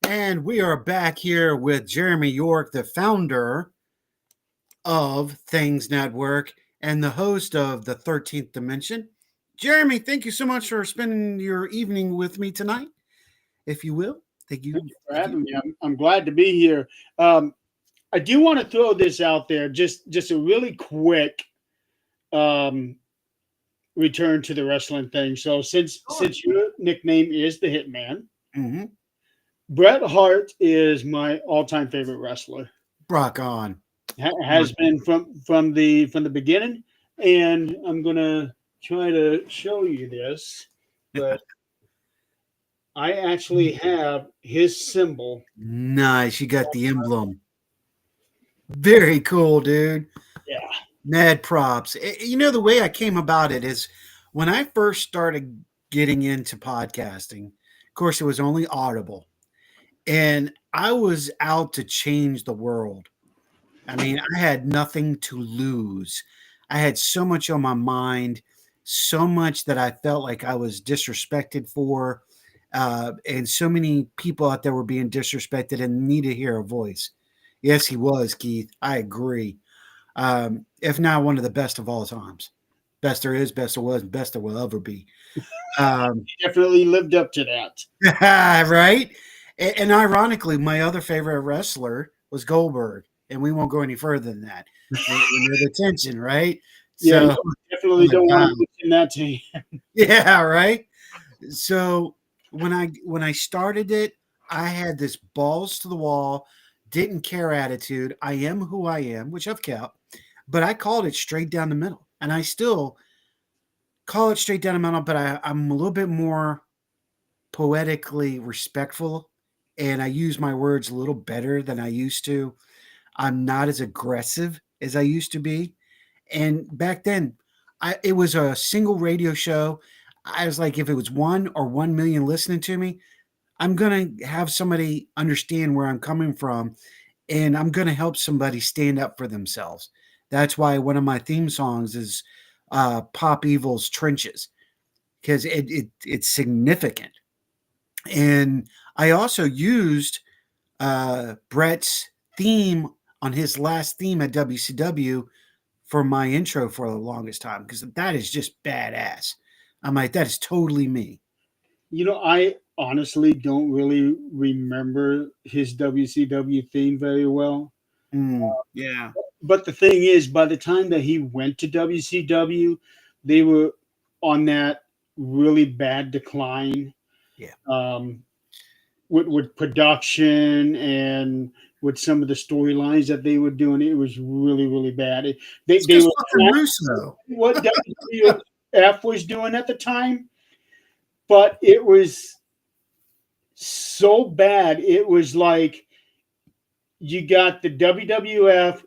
And we are back here with Jeremy York, the founder of Things Network and the host of the 13th Dimension. Jeremy, thank you so much for spending your evening with me tonight, if you will. Thank you. Thank you for having me. I'm glad to be here. I do want to throw this out there, just a really quick return to the wrestling thing. So since your nickname is the Hitman, Mhm. Bret Hart is my all-time favorite wrestler. Rock on. Has been from the beginning, and I'm gonna try to show you this, but I actually have his symbol. Nice. You got the emblem. Very cool, dude. Yeah. Mad props. You know, the way I came about it is when I first started getting into podcasting, of course, it was only Audible, and I was out to change the world. I mean, I had nothing to lose. I had so much on my mind, so much that I felt like I was disrespected for, and so many people out there were being disrespected and need to hear a voice. Yes, he was, Keith. I agree. If not one of the best of all times. Best there is, best there was, and best there will ever be. Definitely lived up to that. Right? And ironically, my other favorite wrestler was Goldberg, and we won't go any further than that. You know the tension, right? Yeah, So, you definitely my don't want God. to mention that to him. Yeah, right. So when I started it, I had this balls to the wall, didn't care attitude. I am who I am, which I've kept, but I called it straight down the middle, and I still call it straight down the middle. But I'm a little bit more poetically respectful, and I use my words a little better than I used to. I'm not as aggressive as I used to be. And back then, it was a single radio show. I was like, if it was 1 or 1 million listening to me, I'm gonna have somebody understand where I'm coming from, and I'm gonna help somebody stand up for themselves. That's why one of my theme songs is Pop Evil's Trenches, because it's significant. And I also used Brett's theme on his last theme at WCW for my intro for the longest time, because that is just badass. I'm like, that is totally me. I honestly don't really remember his WCW theme very well. Yeah. But the thing is, by the time that he went to WCW, they were on that really bad decline. Yeah. With production and with some of the storylines that they were doing, it was really, really bad. They It's just were fucking Russo. what WWF was doing at the time, but it was so bad. It was like you got the WWF,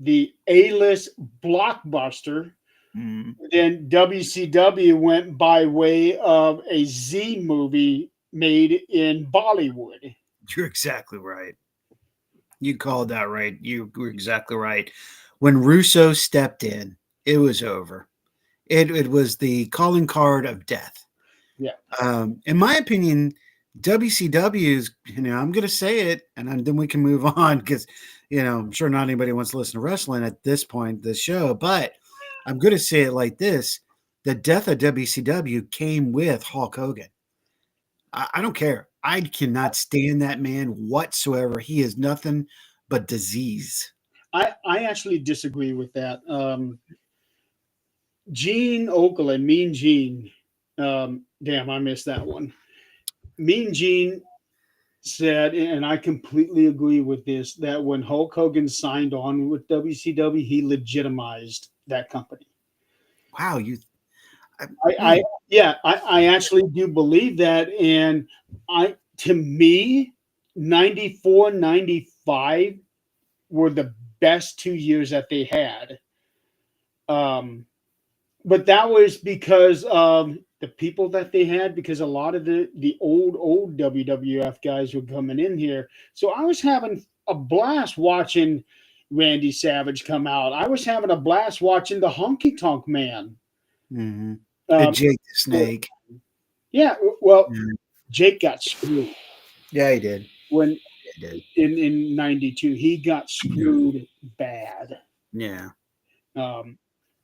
the A-list blockbuster. Then WCW went by way of a Z movie made in Bollywood. You're exactly right. You called that right. You were exactly right. When Russo stepped in, it was over. It was the calling card of death. Yeah. In my opinion, WCW is, I'm going to say it, and then we can move on because, I'm sure not anybody wants to listen to wrestling at this point, this show, but I'm going to say it like this. The death of WCW came with Hulk Hogan. I don't care. I cannot stand that man whatsoever. He is nothing but disease. I actually disagree with that. Gene Okerlund, Mean Gene, damn, I missed that one. Mean Gene said, and I completely agree with this, that when Hulk Hogan signed on with WCW, he legitimized that company. Wow, I actually do believe that. And to me, 94, 95 were the best 2 years that they had. But that was because of the people that they had, because a lot of the old WWF guys were coming in here. So I was having a blast watching Randy Savage come out. I was having a blast watching the Honky Tonk Man. Mm-hmm. And Jake the Snake. Yeah, well, Yeah. Jake got screwed. Yeah, he did. When He did. in 92, he got screwed bad. Yeah.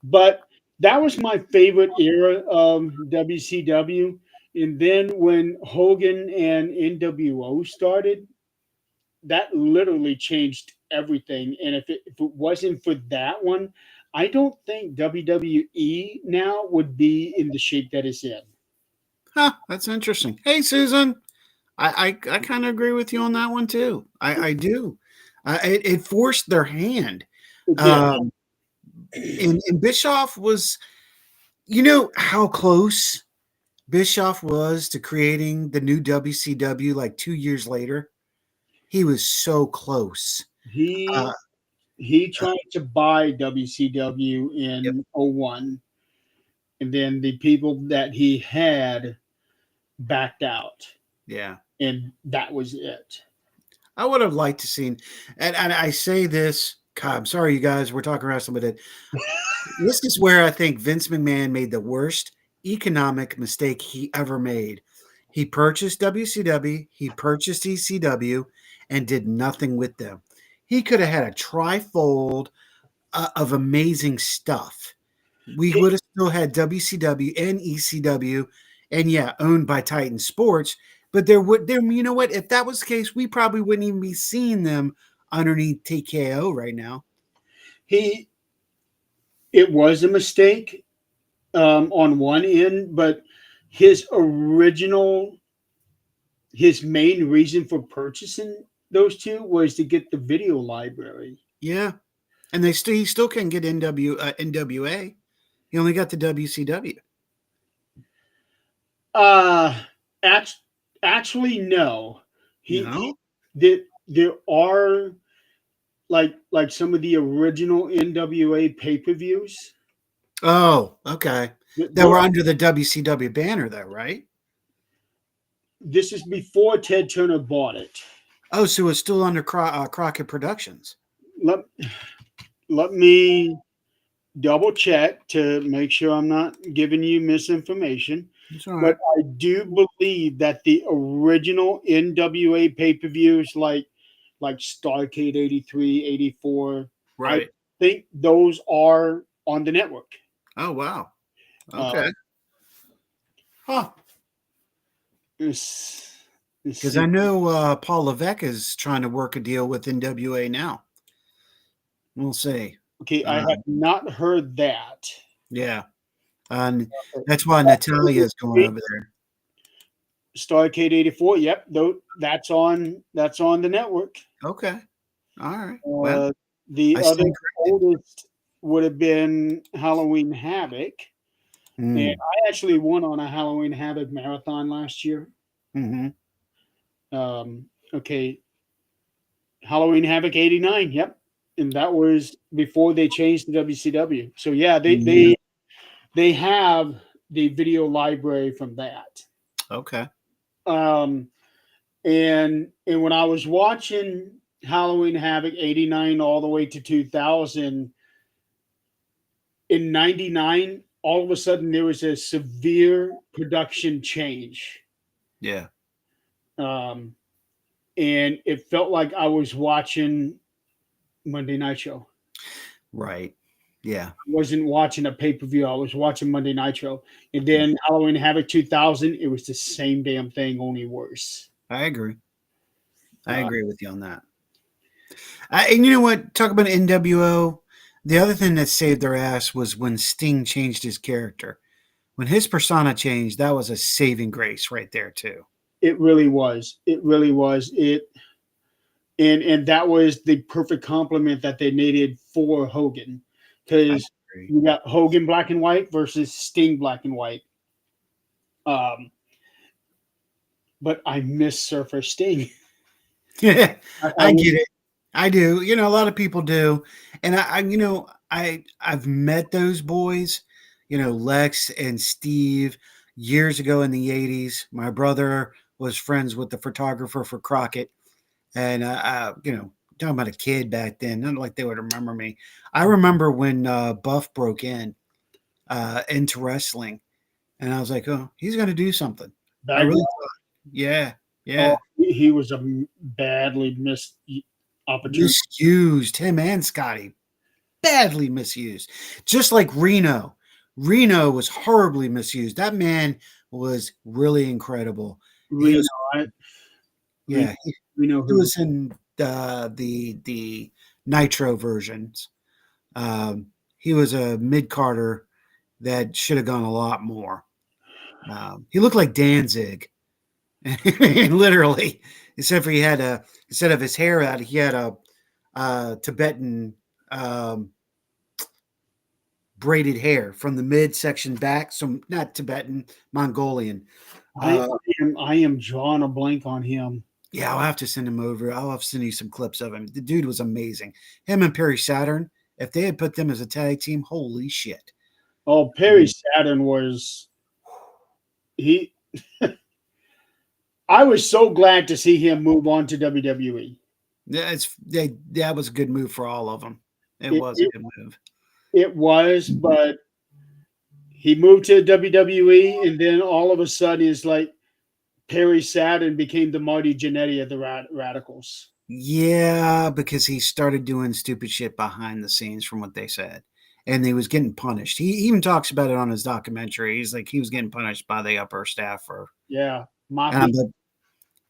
But that was my favorite era of WCW. And then when Hogan and NWO started, that literally changed everything. And if it wasn't for that one, I don't think WWE now would be in the shape that it's in. Huh, that's interesting. Hey, Susan. I kind of agree with you on that one too. I do. It forced their hand. And Bischoff was, how close Bischoff was to creating the new WCW like 2 years later? He was so close. He tried to buy WCW in 01. and then the people that he had backed out, Yeah. and that was it. I would have liked to seen, and I say this, God, I'm sorry, you guys, we're talking wrestling, but this is where I think Vince McMahon made the worst economic mistake he ever made. He purchased WCW, he purchased ECW, and did nothing with them. He could have had a trifold of amazing stuff. We would have still had WCW and ECW, and yeah, owned by Titan Sports. But you know what? If that was the case, we probably wouldn't even be seeing them underneath TKO right now. It was a mistake on one end, but his main reason for purchasing those two was to get the video library. Yeah, and he still can't get NWA. He only got the WCW. Actually, no. No? There are like some of the original NWA pay-per-views. Oh, okay. That were under the WCW banner, though, right? This is before Ted Turner bought it. Oh, so it's still under Crockett Productions. Let me double check to make sure I'm not giving you misinformation. All right. But I do believe that the original NWA pay-per-views like Starrcade 83, 84, Right. I think those are on the network. Oh, wow. Okay. Huh. Because I know Paul Levesque is trying to work a deal with NWA now. We'll see. Okay, I have not heard that. Yeah. And that's why Natalia is going over there. Starrcade 84, yep, that's on the network. Okay. All right. Well, the I other stand oldest would have been Halloween Havoc. And I actually won on a Halloween Havoc marathon last year. Mm-hmm. Okay. Halloween Havoc 89, yep. And that was before they changed the WCW. So yeah, they have the video library from that. Okay. And when I was watching Halloween Havoc 89 all the way to 2000, in 99, all of a sudden there was a severe production change. Yeah. And it felt like I was watching Monday Nitro. Right. Yeah. I wasn't watching a pay-per-view. I was watching Monday Nitro. And then Halloween Havoc 2000, it was the same damn thing, only worse. I agree. I agree with you on that. And you know what? Talk about NWO. The other thing that saved their ass was when Sting changed his character. When his persona changed, that was a saving grace right there too. It really was. It really was. And that was the perfect compliment that they needed for Hogan. Because you got Hogan black and white versus Sting black and white. But I miss Surfer Sting. Yeah, I get it. I do. You know, a lot of people do. And I've met those boys, Lex and Steve years ago in the 80s. My brother was friends with the photographer for Crockett. And, talking about a kid back then, not like they would remember me. I remember when Buff broke into wrestling. And I was like, oh, he's going to do something. I really thought. Yeah. Yeah. Oh, he was a badly missed opportunity. Misused, him and Scotty. Badly misused. Just like Reno. Reno was horribly misused. That man was really incredible. Reno, yeah. Reno He was in the Nitro versions. He was a mid-carder that should have gone a lot more. He looked like Danzig. Literally, except for instead of his hair out, he had a Tibetan braided hair from the midsection back. So not Tibetan, Mongolian. I am drawing a blank on him. Yeah, I'll have to send him over. I'll have to send you some clips of him. The dude was amazing. Him and Perry Saturn, if they had put them as a tag team, holy shit. Oh, Perry Saturn was he. I was so glad to see him move on to WWE. That was a good move for all of them. It It, was a it, good move. it was, but he moved to WWE, and then all of a sudden, it's like Perry Saturn became the Marty Jannetty of the Radicals. Yeah, because he started doing stupid shit behind the scenes, from what they said, and he was getting punished. He even talks about it on his documentary. He's like, he was getting punished by the upper staff for. Yeah, And I'm like,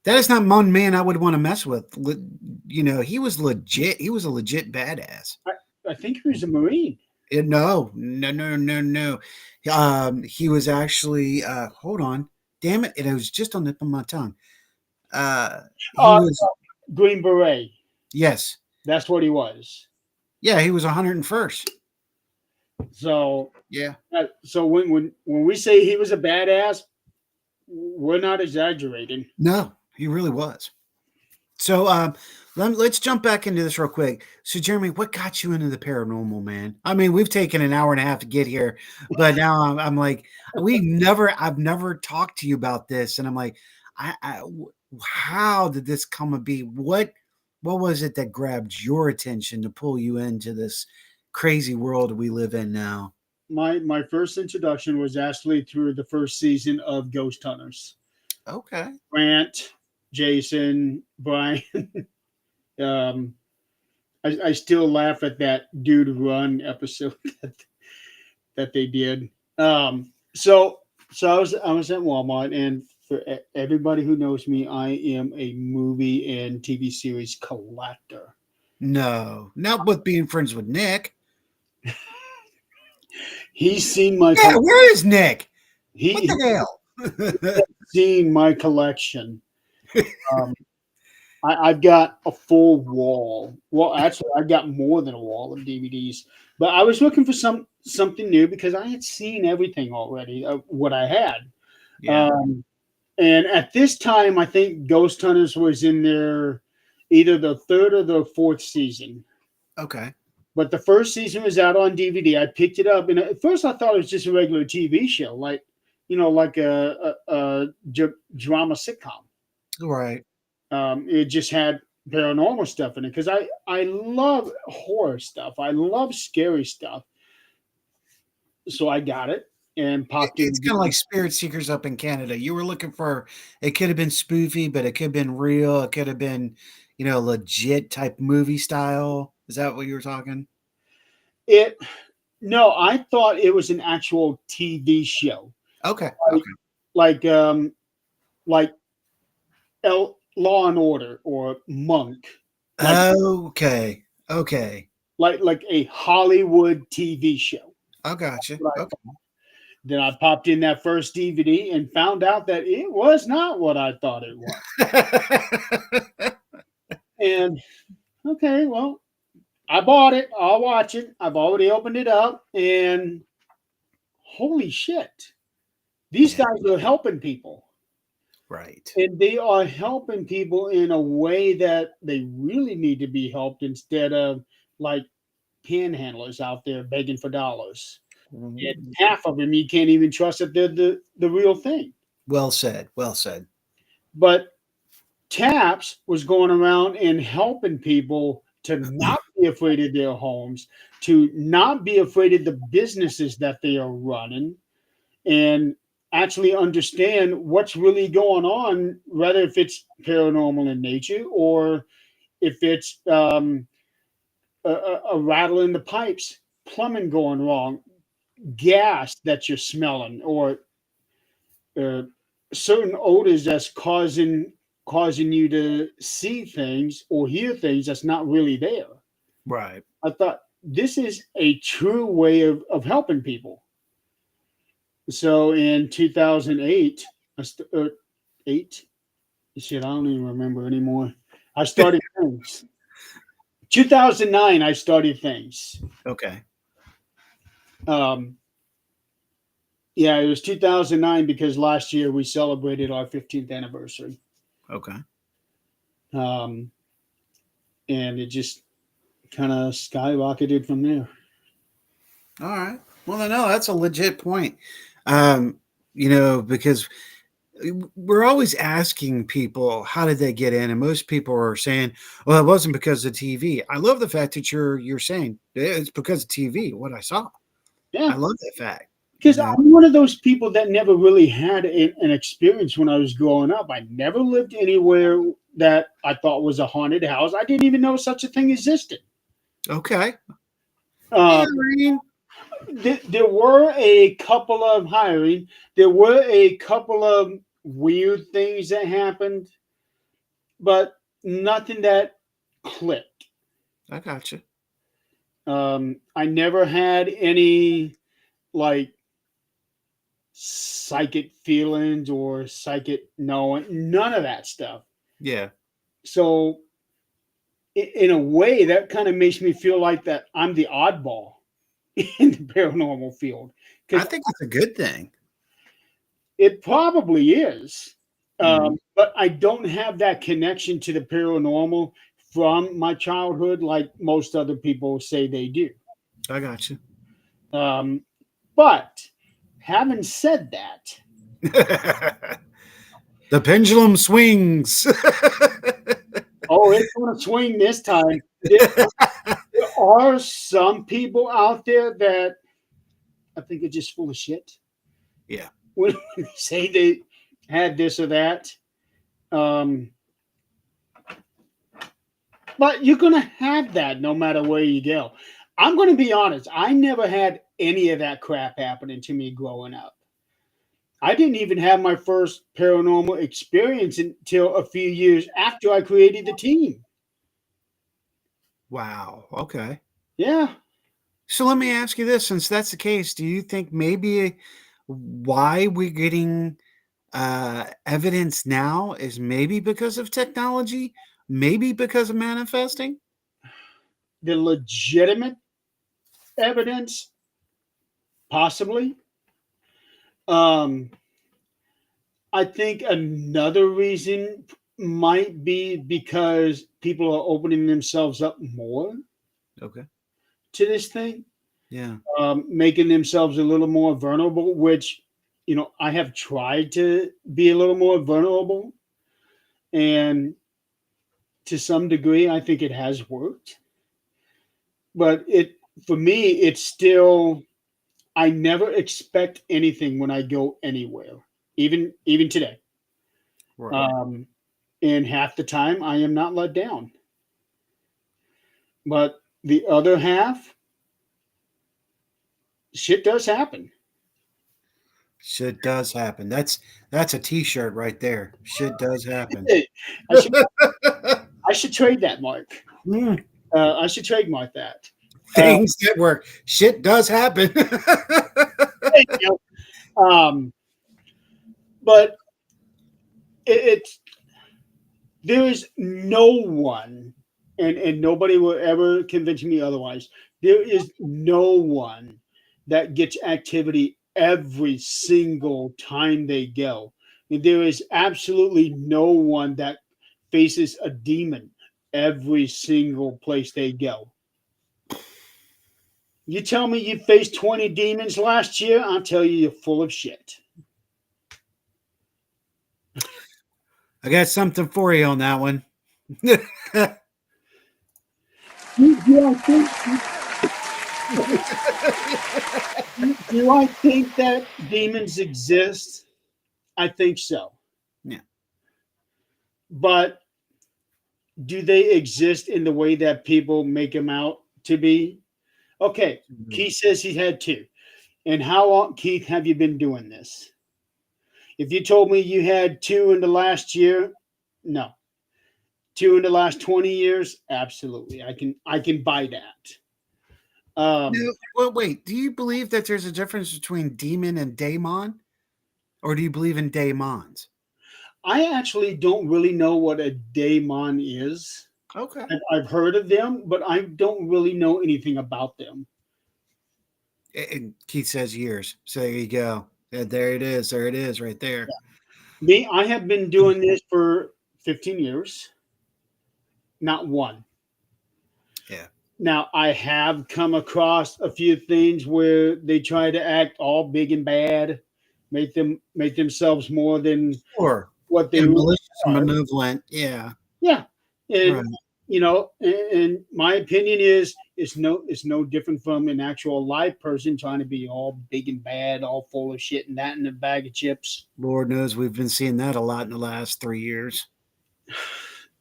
that is not one man I would want to mess with. He was legit. He was a legit badass. I think he was a Marine. No. He was actually. Hold on, damn it! It was just on the tip of my tongue. He was. Green Beret. Yes. That's what he was. Yeah, he was 101st. So yeah. So when we say he was a badass, we're not exaggerating. No, he really was. So let's jump back into this real quick. So Jeremy, what got you into the paranormal, man? I mean, we've taken an hour and a half to get here, but now I'm like, I've never talked to you about this, and I'm like, how did this come to be? What was it that grabbed your attention to pull you into this crazy world we live in now? My first introduction was actually through the first season of Ghost Hunters. Okay. Grant, Jason, Brian. I still laugh at that Dude Run episode that they did. So I was at Walmart, and for everybody who knows me, I am a movie and TV series collector. No, not with being friends with Nick. He's seen my. Yeah, where is Nick? What the hell? Seen my collection. I've got a full wall. Well, actually, I've got more than a wall of DVDs. But I was looking for something new because I had seen everything already. What I had. Yeah. And at this time, I think Ghost Hunters was in their either the third or the fourth season. Okay. But the first season was out on DVD. I picked it up, and at first I thought it was just a regular TV show, like a drama sitcom. Right. It just had paranormal stuff in it because I love horror stuff. I love scary stuff. So I got it and popped in. It's kind of like Spirit Seekers up in Canada. You were looking for, it could have been spoofy, but it could have been real. It could have been, legit type movie style. Is that what you were talking? No, I thought it was an actual TV show. Okay. Like Law and Order or Monk. Okay. Like a Hollywood TV show. I got you. Okay. Then I popped in that first DVD and found out that it was not what I thought it was. And okay, well, I bought it. I'll watch it. I've already opened it up, and holy shit, these guys are helping people. Right. And they are helping people in a way that they really need to be helped instead of like panhandlers out there begging for dollars. And half of them you can't even trust that they're the real thing. Well said. But Taps was going around and helping people to not be afraid of their homes, to not be afraid of the businesses that they are running, and actually understand what's really going on, whether if it's paranormal in nature or if it's a rattle in the pipes, plumbing going wrong, gas that you're smelling, or certain odors that's causing you to see things or hear things that's not really there. Right. I thought this is a true way of helping people. So in 2008, shit, I don't even remember anymore. I started Things. 2009, I started Things. Okay. Yeah, it was 2009 because last year we celebrated our 15th anniversary. Okay. And it just kind of skyrocketed from there. All right. Well, no, that's a legit point. Because we're always asking people how did they get in, and most people are saying, "Well, it wasn't because of TV." I love the fact that you're saying it's because of TV. What I saw, Yeah, I love that fact. because I'm one of those people that never really had an experience when I was growing up. I never lived anywhere that I thought was a haunted house. I didn't even know such a thing existed. Okay. Um, Irene. there were a couple of hiring. There were a couple of weird things that happened, but nothing that clicked. I got you. I never had any like psychic feelings or psychic knowing, none of that stuff. Yeah. So, in a way, that kind of makes me feel like that I'm the oddball in the paranormal field I because think it's a good thing. it probably is. Mhm. But I don't have that connection to the paranormal from my childhood like most other people say they do. I got you. But having said that, The pendulum swings. oh, it's going to swing this time. There are some people out there that I think are just full of shit. Yeah. When they say they had this or that. But you're going to have that no matter where you go. I'm going to be honest. I never had any of that crap happening to me growing up. I didn't even have my first paranormal experience until a few years after I created the team. Wow. Okay. Yeah. So let me ask you this: since that's the case, do you think maybe why we're getting evidence now is maybe because of technology, maybe because of manifesting? The legitimate evidence, possibly. Um, I think another reason might be because people are opening themselves up more Okay. to this thing, Yeah. making themselves a little more vulnerable, which, I have tried to be a little more vulnerable. And to some degree, I think it has worked. But for me, it's still, I never expect anything when I go anywhere, even today. Right. And half the time, I am not let down. But the other half, shit does happen. Shit does happen. That's a T-shirt right there. Shit does happen. Hey, I should I should trade that, Mark. Mm. I should trademark that. Things that work. Shit does happen. Thank you. But it's there is no one, and nobody will ever convince me otherwise. There is no one that gets activity every single time they go. And there is absolutely no one that faces a demon every single place they go. You tell me you faced 20 demons last year, I'll tell you you're full of shit. I got something for you on that one. Do I think that demons exist? I think so. Yeah. But do they exist in the way that people make them out to be? Okay, Keith says he had two. And how long, Keith, have you been doing this? If you told me you had two in the last year, no. Two in the last 20 years, absolutely. I can buy that. Well, wait. Do you believe that there's a difference between demon and daemon, or do you believe in daemons? I actually don't really know what a daemon is. Okay. I've heard of them, but I don't really know anything about them. And Keith says years. So there you go. Yeah, there it is. There it is, right there. Me, I have been doing this for 15 years. Not one. Yeah. Now, I have come across a few things where they try to act all big and bad, make themselves more than Sure. what they And really malicious and are. malevolent. Yeah. Yeah, and Right. and my opinion is it's no different from an actual live person trying to be all big and bad, all full of shit and that in a bag of chips. Lord knows we've been seeing that a lot in the last 3 years.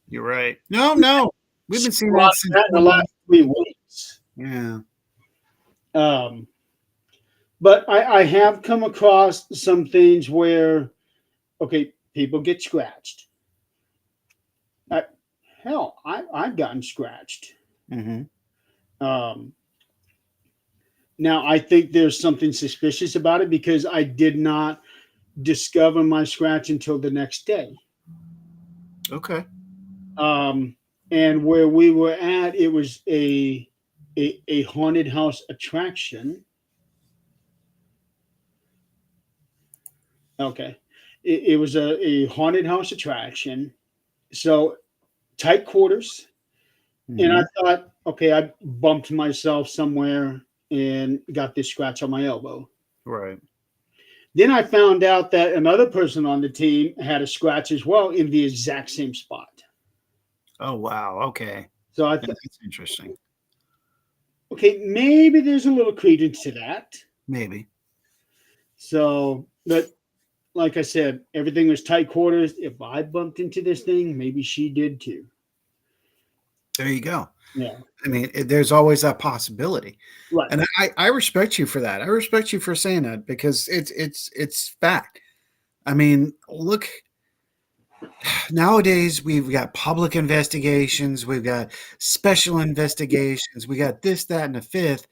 You're right. No. We've been seeing A lot that of since that in the last 3 weeks. Yeah. Um, but I have come across some things where, okay, people get scratched. I, hell, I've gotten scratched. Mm-hmm. Um, Now, I think there's something suspicious about it because I did not discover my scratch until the next day. Okay. Um, and where we were at, it was a haunted house attraction. Okay. It was a haunted house attraction. So tight quarters. And I Mhm. thought, okay, I bumped myself somewhere and got this scratch on my elbow. Right. Then I found out that another person on the team had a scratch as well in the exact same spot. Oh wow. Okay. So I Yeah, thought, that's interesting. okay, maybe there's a little credence to that. Maybe. So, but like I said, everything was tight quarters. If I bumped into this thing, maybe she did too. There you go. Yeah, I mean, there's always that possibility, right. and I respect you for that. I respect you for saying that because it's fact. I mean, look, nowadays we've got public investigations, we've got special investigations, we got this, that, and the fifth,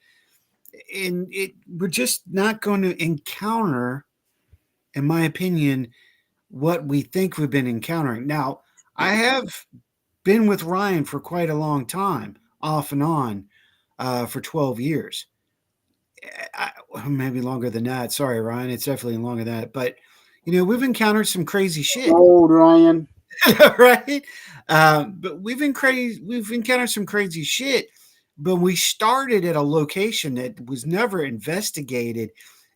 and we're just not going to encounter, in my opinion, what we think we've been encountering. Now, I have been with Ryan for quite a long time, off and on, for 12 years. Maybe longer than that. Sorry, Ryan. It's definitely longer than that. But, we've encountered some crazy shit, Old Ryan. right? But we've encountered some crazy shit. But we started at a location that was never investigated.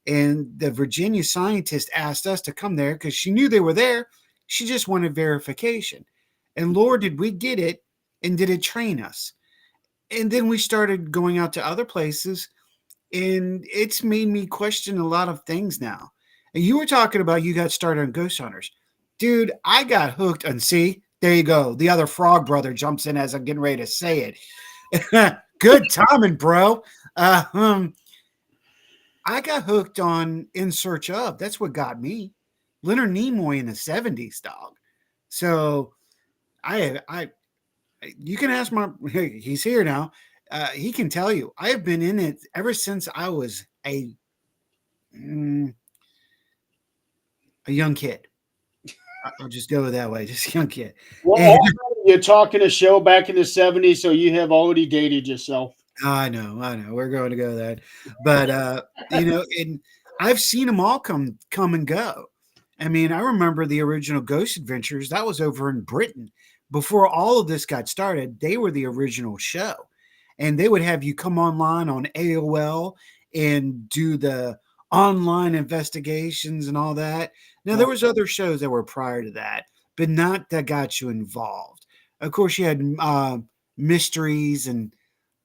And the Virginia scientist asked us to come there because she knew they were there. She just wanted verification. And Lord, did we get it, and did it train us? And then we started going out to other places, and it's made me question a lot of things now. And you were talking about you got started on Ghost Hunters. Dude, I got hooked on, see, there you go. The other frog brother jumps in as I'm getting ready to say it. Good timing, bro. I got hooked on In Search Of. That's what got me. Leonard Nimoy in the 70s, dog. So I you can ask my he's here now. He can tell you. I have been in it ever since I was a young kid. I'll just go that way, just a young kid. Well, And you're talking a show back in the 70s, so you have already dated yourself. I know. We're going to go that. But and I've seen them all come and go. I mean, I remember the original Ghost Adventures. That was over in Britain. Before all of this got started, they were the original show. And they would have you come online on AOL and do the online investigations and all that. Now there was other shows that were prior to that, but not that got you involved. Of course, you had mysteries and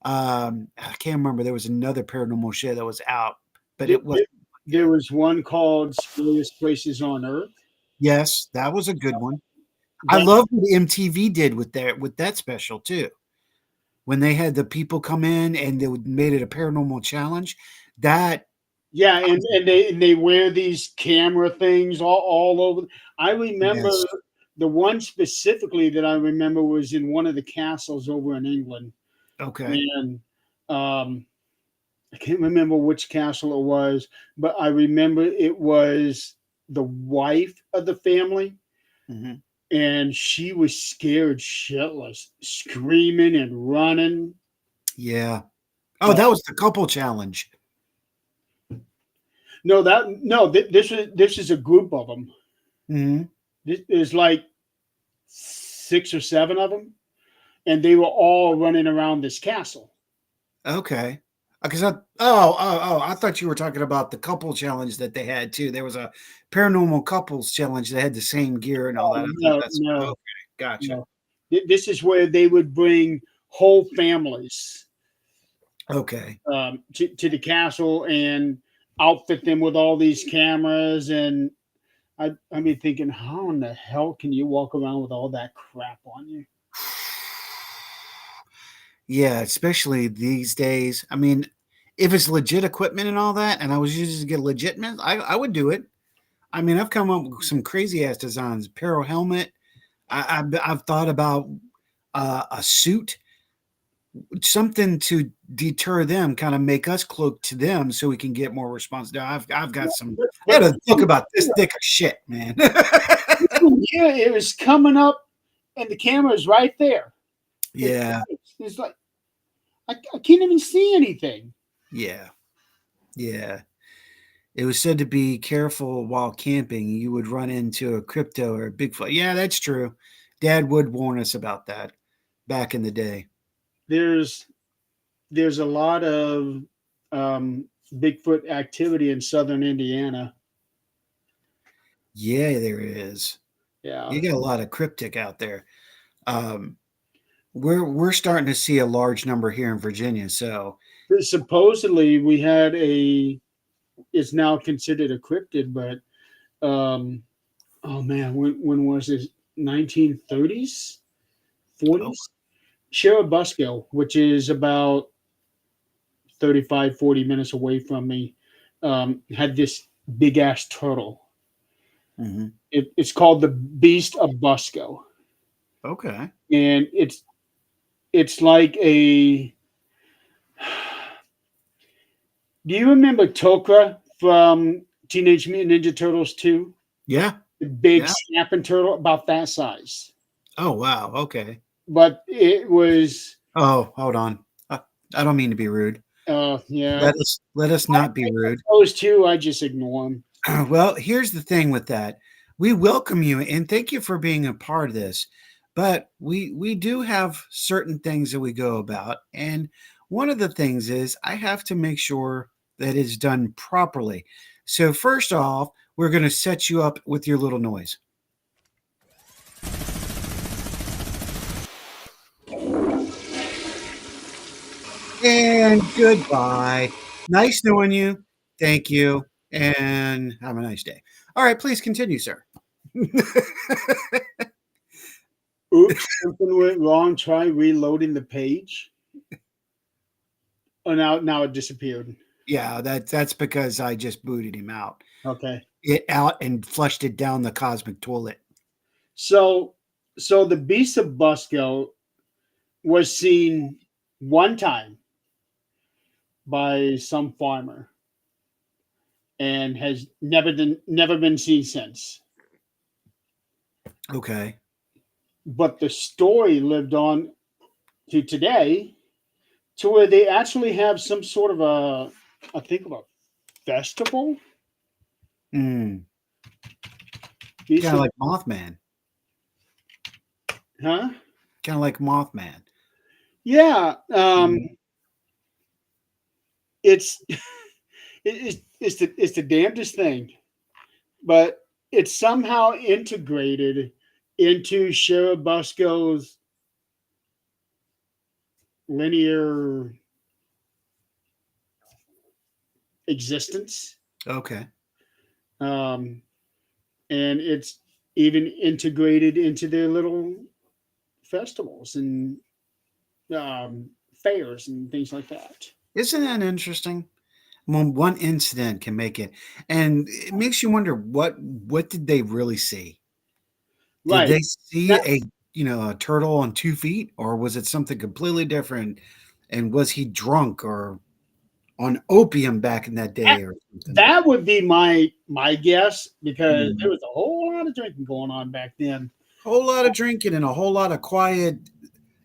I can't remember. There was another paranormal show that was out, but There, it was there was one called Scariest Places on Earth. yes, that was a good one. I That, love what MTV did with that special too. When they had the people come in and they made it a paranormal challenge, that yeah, and they wear these camera things all over. I remember yes, the one specifically that I remember was in one of the castles over in England, okay, and I can't remember which castle it was, but I remember it was the wife of the family, hmm and she was scared shitless, screaming and running. yeah. Oh, Uh, that was the couple challenge. this is a group of them. hmm There's like 6 or 7 of them, and they were all running around this castle. Okay. Because I thought you were talking about the couple challenge that they had too. There was a paranormal couples challenge that had the same gear and all that. I thought No, that's no, okay. Gotcha. no. This is where they would bring whole families Okay. to the castle and outfit them with all these cameras. And I'd be thinking, how in the hell can you walk around with all that crap on you? Yeah, especially these days. I mean, if it's legit equipment and all that, and I was using to get legitimate, I would do it. I mean, I've come up with some crazy ass designs. Peril helmet. I've thought about a suit, something to deter them, kind of make us cloak to them, so we can get more response. Now, I've got some. I had a book about this thick of shit, man. Yeah, it was coming up, and the camera's right there. Yeah, It's like I can't even see anything. yeah, yeah. It was said to be careful while camping. You would run into a crypto or a Bigfoot. Yeah, that's true. Dad would warn us about that back in the day. There's a lot of Bigfoot activity in southern Indiana. Yeah, there is. Yeah, You got a lot of cryptic out there. Um, we're starting to see a large number here in Virginia. So supposedly we had a. It's now considered a cryptid, but oh man, when was it? 1930s, oh, 40s. Cherubusco, which is about 35, 40 minutes away from me, had this big ass turtle. mhm. It's called the Beast of Busco, Okay. and it's like a. Do you remember Tokra from Teenage Mutant Ninja Turtles 2? Yeah. The big Yeah. snapping turtle, about that size. Oh wow. Okay. But it was, Oh, hold on. I don't mean to be rude. yeah. Let us not be rude. Those two, I just ignore them. Well, here's the thing with that. We welcome you and thank you for being a part of this. But we do have certain things that we go about. And one of the things is I have to make sure that it's done properly. So first off, we're going to set you up with your little noise. And goodbye. Nice knowing you. Thank you. And have a nice day. All right, please continue, sir. Oops, something went wrong. Try reloading the page. Oh, now it disappeared. Yeah, that's because I just booted him out. Okay. It out and flushed it down the cosmic toilet. So the Beast of Busco was seen one time by some farmer and has never been seen since. Okay. But the story lived on to today, to where they actually have some sort of I think of a festival. Mm, Beast kind of of- like Mothman. huh? Kind of like Mothman. Yeah. It's it's the damnedest thing, but it's somehow integrated into Cherubusco's linear existence, Okay. and it's even integrated into their little festivals and fairs and things like that. Isn't that interesting? When one incident can make it, and it makes you wonder what did they really see? Did Right. they see That, a turtle on 2 feet, or was it something completely different? And was he drunk or on opium back in that day or something? that would be my guess, because Mm. there was a whole lot of drinking going on back then. Whole lot of drinking and a whole lot of quiet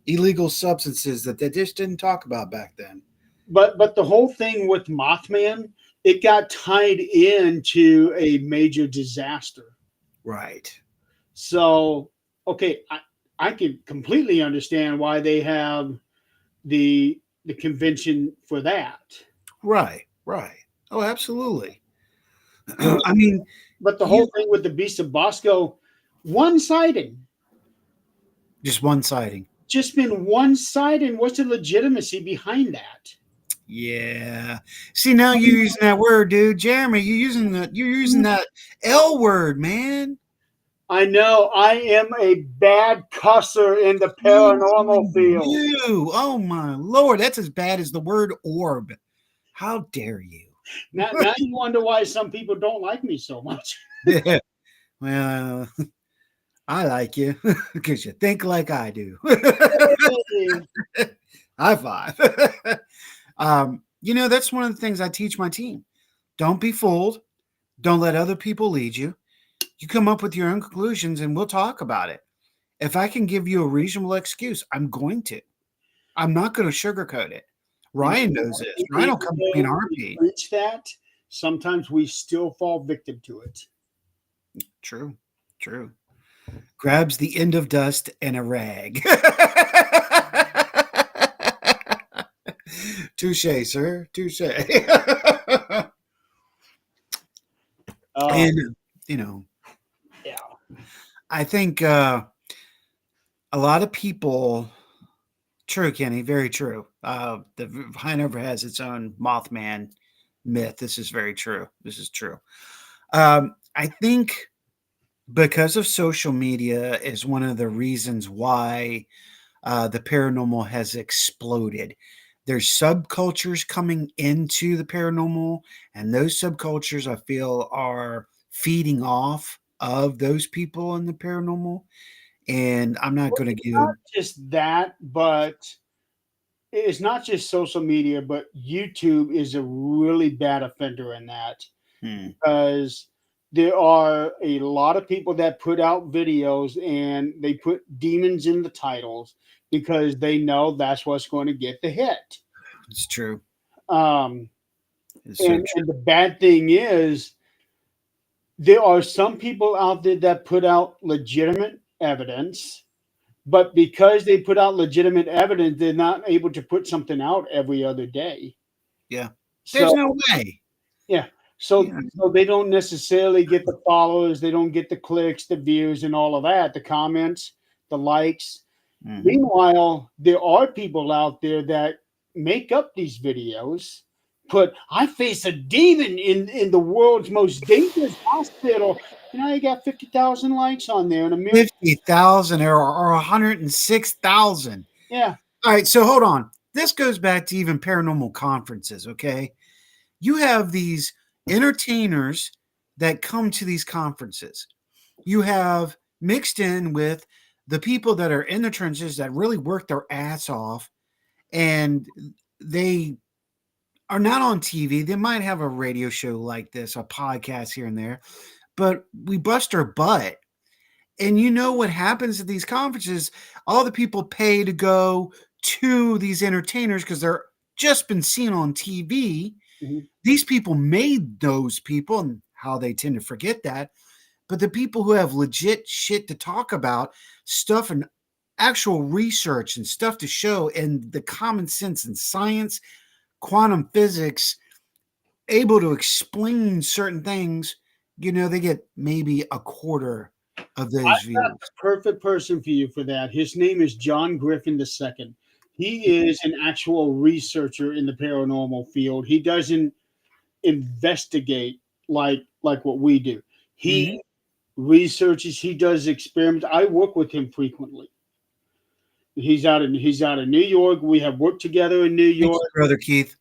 illegal substances that they just didn't talk about back then. But the whole thing with Mothman, it got tied into a major disaster. Right. So, okay, I can completely understand why they have the the convention for that. Right. Oh, absolutely. I mean, But the whole thing with the Beast of Bosco, one sighting, just one sighting. just been one sighting. What's the legitimacy behind that? Yeah. See, now you're using that word, dude. Jeremy, you're using that L word, man. I know I am a bad cusser in the paranormal field. You, oh my lord, that's as bad as the word orb. How dare you? Now you wonder why some people don't like me so much. Yeah. Well, I like you because you think like I do. High five. That's one of the things I teach my team. Don't be fooled. Don't let other people lead you. You come up with your own conclusions and we'll talk about it. If I can give you a reasonable excuse, I'm going to. I'm not going to sugarcoat it. Ryan knows this. Ryan will come to me in RP. Preach that. Sometimes we still fall victim to it. True. Grabs the end of dust and a rag. Touche, sir. Touche. And, yeah. I think a lot of people, true, Kenny, very true. The Hanover has its own Mothman myth. This is very true. This is true. I think because of social media is one of the reasons why the paranormal has exploded. There's subcultures coming into the paranormal, and those subcultures I feel are feeding off of those people in the paranormal. And I'm not going to give not just that, but it's not just social media, but YouTube is a really bad offender in that because there are a lot of people that put out videos and they put demons in the titles because they know that's what's going to get the hit. It's true. And the bad thing is there are some people out there that put out legitimate evidence, but because they put out legitimate evidence, they're not able to put something out every other day. Yeah. There's no way. Yeah. So they don't necessarily get the followers, they don't get the clicks, the views, and all of that, the comments, the likes. Meanwhile, there are people out there that make up these videos. I face a demon in the world's most dangerous hospital. You got 50,000 likes on there, and a million 50,000 or 106,000. Yeah. All right. So hold on. This goes back to even paranormal conferences. Okay. You have these entertainers that come to these conferences. You have mixed in with the people that are in the trenches that really work their ass off, and they are not on TV. They might have a radio show like this, a podcast here and there, but we bust our butt. And you know what happens at these conferences? All the people pay to go to these entertainers because they're just been seen on TV. These people made those people, and how they tend to forget that. But the people who have legit shit to talk about, stuff and actual research and stuff to show, and the common sense and science, quantum physics, able to explain certain things, they get maybe a quarter of those views. I've got the perfect person for you for that. His name is John Griffin II. He is an actual researcher in the paranormal field. He doesn't investigate like what we do. He researches, he does experiments. I work with him frequently. He's out of New York. We have worked together in New York. Thanks, Brother Keith.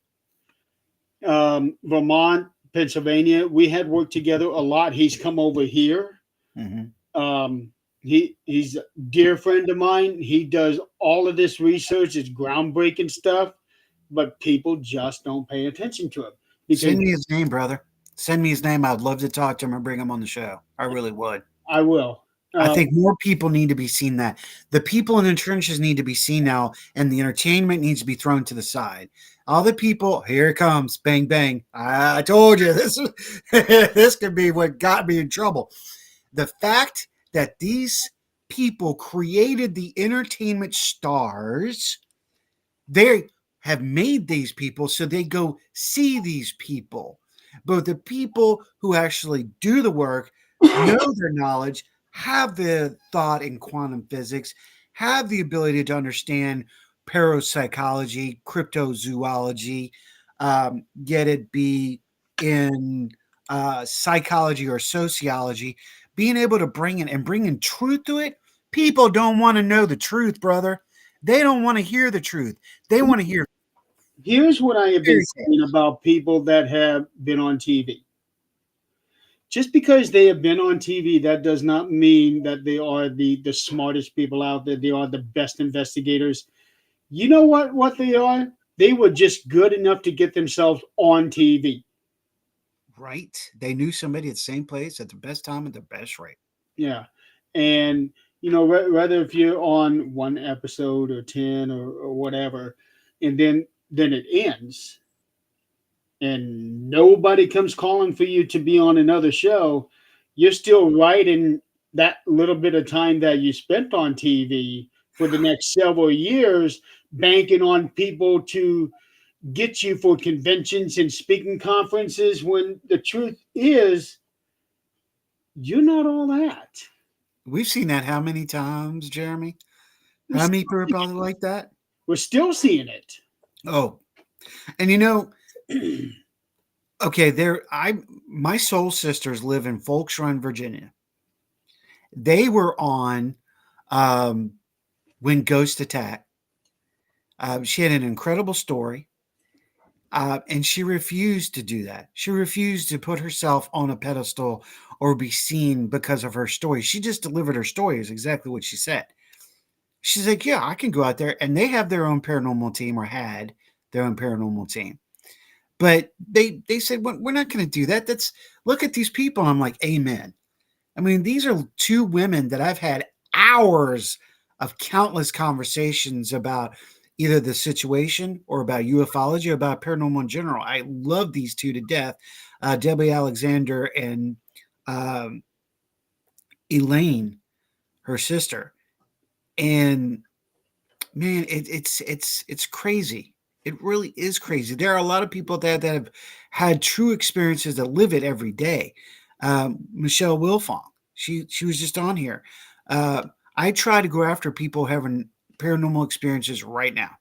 Vermont, Pennsylvania. We had worked together a lot. He's come over here. He's a dear friend of mine. He does all of this research. It's groundbreaking stuff, but people just don't pay attention to him. Send me his name, brother. Send me his name. I'd love to talk to him and bring him on the show. I really would. I will. I think more people need to be seen that. The people in the trenches need to be seen now, and the entertainment needs to be thrown to the side. All the people, here it comes, bang, bang. I told you, this could be what got me in trouble. The fact that these people created the entertainment stars, have made these people so they go see these people. But the people who actually do the work know their knowledge, have the thought in quantum physics, have the ability to understand parapsychology, cryptozoology, yet it be in psychology or sociology, being able to bring in and bringing truth to it. People don't want to know the truth, brother. They don't want to hear the truth. They want to hear Here's what I have been fairy saying tales. about people that have been on TV. Just because they have been on TV, that does not mean that they are the smartest people out there. They are the best investigators. You know what they are? They were just good enough to get themselves on TV. Right? They knew somebody at the same place at the best time at the best rate. Yeah. And, whether if you're on one episode or 10 or whatever, and then it ends and nobody comes calling for you to be on another show, you're still writing that little bit of time that you spent on TV for the next several years, banking on people to get you for conventions and speaking conferences when the truth is you're not all that. We've seen that how many times, Jeremy? We're How many still, people are like that? we're still seeing it. Oh, and okay, my soul sisters live in Folks Run, Virginia. They were on when Ghost attacked. She had an incredible story. And she refused to do that. She refused to put herself on a pedestal or be seen because of her story. She just delivered her story, is exactly what she said. She's like, yeah, I can go out there. And they have their own paranormal team, or had their own paranormal team. But they said, well, we're not going to do that. Look at these people. I'm like, amen. I mean, these are two women that I've had hours of countless conversations about either the situation or about ufology or about paranormal in general. I love these two to death, Debbie Alexander and Elaine, her sister. And man, it's crazy. It really is crazy. There are a lot of people that have had true experiences that live it every day. Michelle Wilfong, she was just on here. I try to go after people having paranormal experiences right now,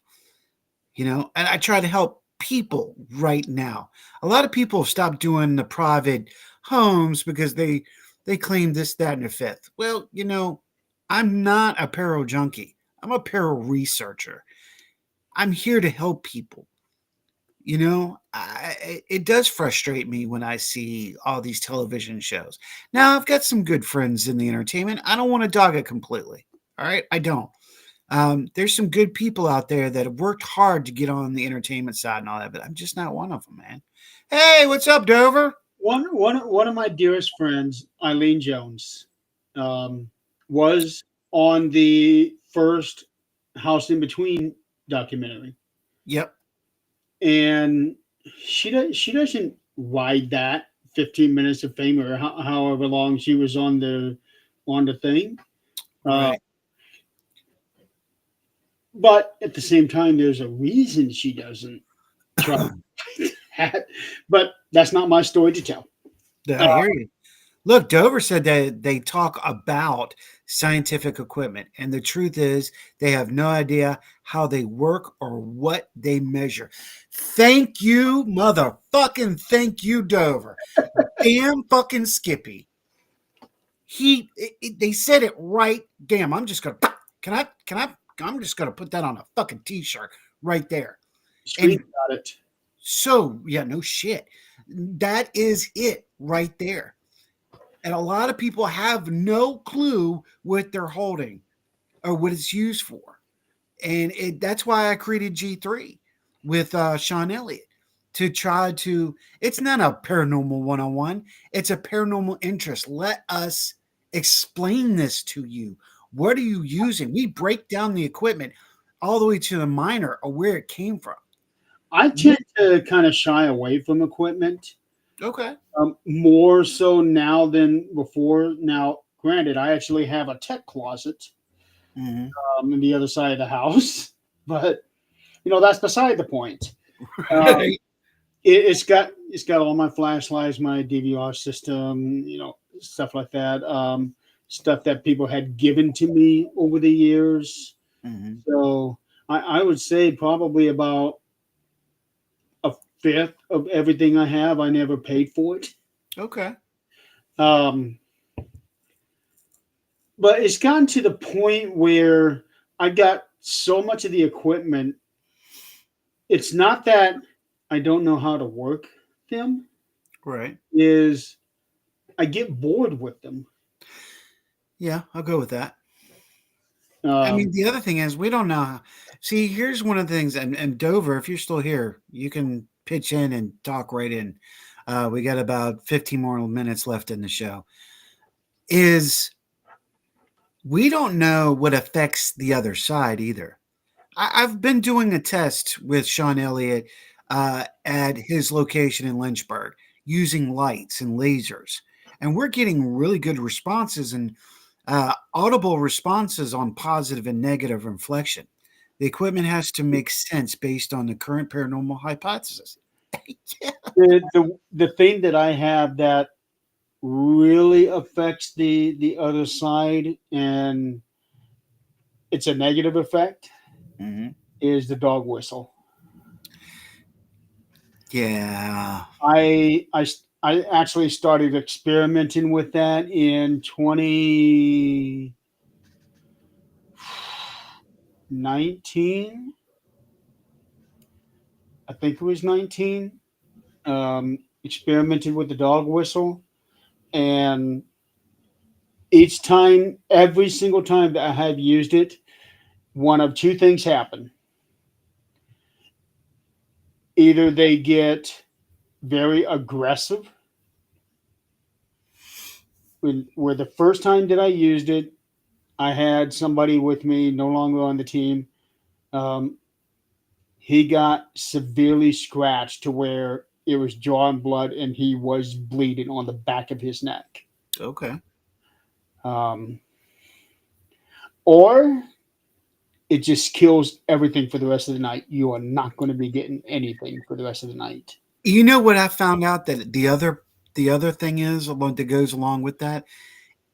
and I try to help people right now. A lot of people have stopped doing the private homes because they claim this, that, and the fifth. Well, I'm not a paro junkie. I'm a paro researcher. I'm here to help people. It does frustrate me when I see all these television shows. Now, I've got some good friends in the entertainment. I don't want to dog it completely. All right. I don't. There's some good people out there that have worked hard to get on the entertainment side and all that, but I'm just not one of them, man. Hey, what's up, Dover? One of my dearest friends, Eileen Jones, was on the first House in Between documentary. Yep. And she doesn't ride that 15 minutes of fame or however long she was on the thing. Right. But at the same time, there's a reason she doesn't try that. But that's not my story to tell. I hear you. Look, Dover said that they talk about scientific equipment, and the truth is they have no idea how they work or what they measure. Thank you, thank you, Dover. Damn fucking Skippy. They said it right. Damn, I'm just gonna I'm just gonna put that on a fucking t-shirt right there. Screenshot it. So yeah, no shit. That is it right there. And a lot of people have no clue what they're holding or what it's used for. And that's why I created G3 with Sean Elliott to try to, it's not a paranormal 101. It's a paranormal interest. Let us explain this to you. What are you using? We break down the equipment all the way to the minor or where it came from. I tend to kind of shy away from equipment. Okay. More so now than before. Now, granted, I actually have a tech closet Mm-hmm. in the other side of the house, but that's beside the point. Um, it's got all my flashlights, my DVR system, stuff like that. Stuff that people had given to me over the years. Mhm. So I would say probably about a fifth of everything I have. I never paid for it. Okay. Um, but it's gotten to the point where I got so much of the equipment. It's not that I don't know how to work them. Right. Is I get bored with them. Yeah, I'll go with that. I Um, mean, the other thing is we don't know. See, here's one of the things, and Dover, if you're still here, you can pitch in and talk right in. We got about 15 more minutes left in the show. Is we don't know what affects the other side either. I've been doing a test with Sean Elliott at his location in Lynchburg using lights and lasers, and we're getting really good responses and audible responses on positive and negative inflection. The equipment has to make sense based on the current paranormal hypothesis. Yeah. the thing that I have that really affects the other side, and it's a negative effect, Mhm. is the dog whistle. Yeah. I actually started experimenting with that in 2019. I think it was 19. Experimented with the dog whistle, and every single time that I have used it, one of two things happen. Either they get very aggressive, where the first time that I used it, I had somebody with me, no longer on the team. Um, he got severely scratched to where it was drawing blood and he was bleeding on the back of his neck. Okay. Um, or it just kills everything for the rest of the night. You are not going to be getting anything for the rest of the night. You know what I found out that the other thing is along that goes along with that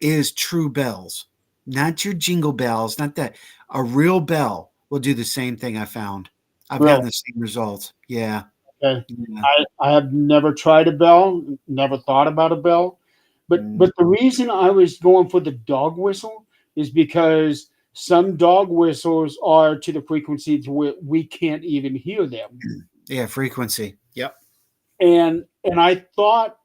is true bells, not your jingle bells, not that. A real bell will do the same thing. I found. I've Really? gotten the same results. Yeah. Okay. Yeah. I have never tried a bell, never thought about a bell. But the reason I was going for the dog whistle is because some dog whistles are to the frequency to where we can't even hear them. Yeah. Frequency. Yep. And I thought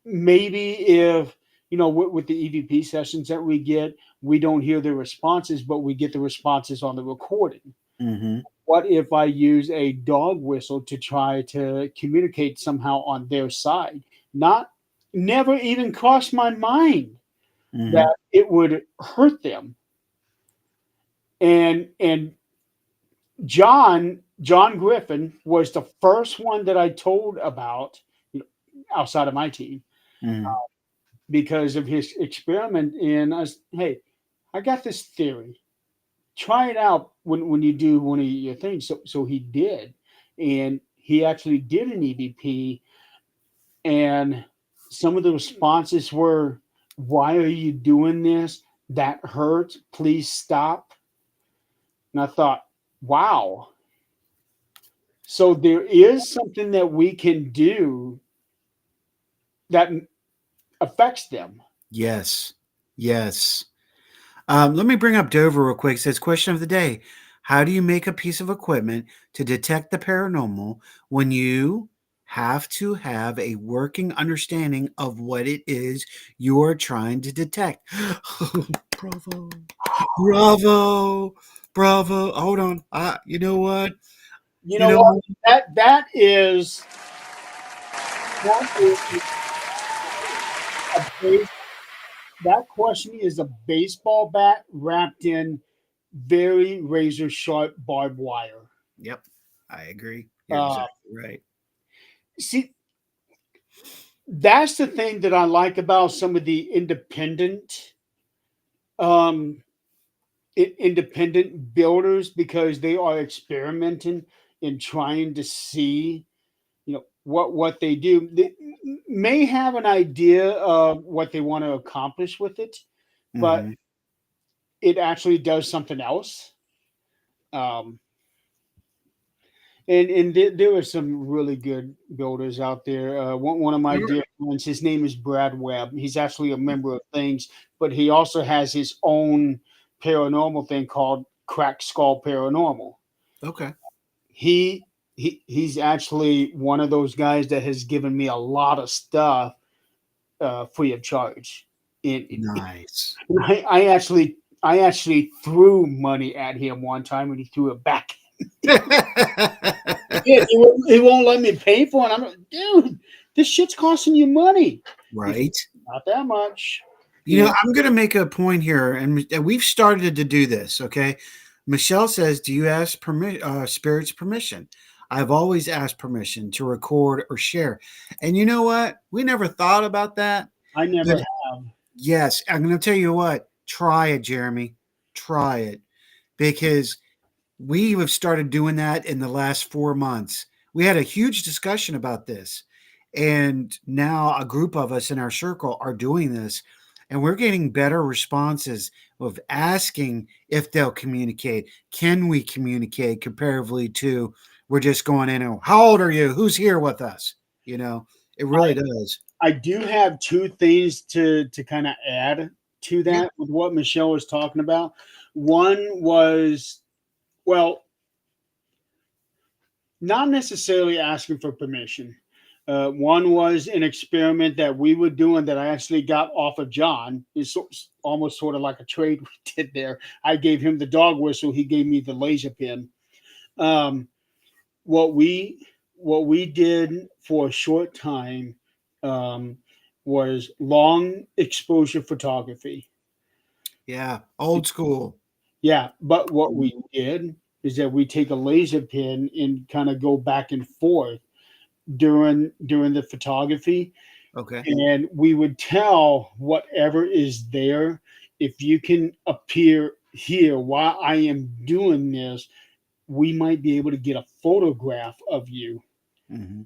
maybe if with the EVP sessions that we get, we don't hear the responses, but we get the responses on the recording. Mm-hmm. What if I use a dog whistle to try to communicate somehow on their side? Never even crossed my mind Mm-hmm. that it would hurt them. And John Griffin was the first one that I told about, outside of my team, Mm-hmm. because of his experiment. And hey, I got this theory. Try it out when you do one of your things. So he did, and he actually did an EVP, and some of the responses were, "Why are you doing this? That hurts. Please stop." And I thought, wow. So there is something that we can do that affects them. Yes. Yes. Let me bring up Dover real quick. It says, question of the day. How do you make a piece of equipment to detect the paranormal when you have to have a working understanding of what it is you are trying to detect? Bravo. Bravo. Bravo. Hold on. You know what? You You know know what? what? That is a base, that question is a baseball bat wrapped in very razor sharp barbed wire. Yep. I agree. You're Uh, exactly right. See, that's the thing that I like about some of the independent um, independent builders because they are experimenting and trying to see, what they do. They may have an idea of what they want to accomplish with it, but Mhm. it actually does something else. Um, and there are some really good builders out there. One of my dear friends, his name is Brad Webb. He's actually a member of Things, but he also has his own paranormal thing called Crack Skull Paranormal. Okay. He's actually one of those guys that has given me a lot of stuff free of charge. Nice. I actually threw money at him one time and he threw it back. Yeah, he won't let me pay for it. I'm like, dude, this shit's costing you money. Right. Not that much. I'm going to make a point here, and we've started to do this. Okay. Michelle says, do you ask spirits permission? I've always asked permission to record or share. And you know what? We never thought about that. I never But have. yes, I'm going to tell you what. Try it, Jeremy. Try it. Because we have started doing that in the last 4 months. We had a huge discussion about this. And now a group of us in our circle are doing this. And we're getting better responses of asking if they'll communicate. Can we communicate comparatively to we're just going in and how old are you? Who's here with us? It really does. I do have two things to kind of add to that with what Michelle was talking about. One was, well, not necessarily asking for permission. One was an experiment that we were doing that I actually got off of John. It's almost sort of like a trade we did there. I gave him the dog whistle. He gave me the laser pin. What we did for a short time was long exposure photography. Yeah. Old school. Yeah, but what we did is that we take a laser pin and kind of go back and forth during the photography, Okay. and we would tell whatever is there, if you can appear here while I am doing this, we might be able to get a photograph of you. Mm-hmm.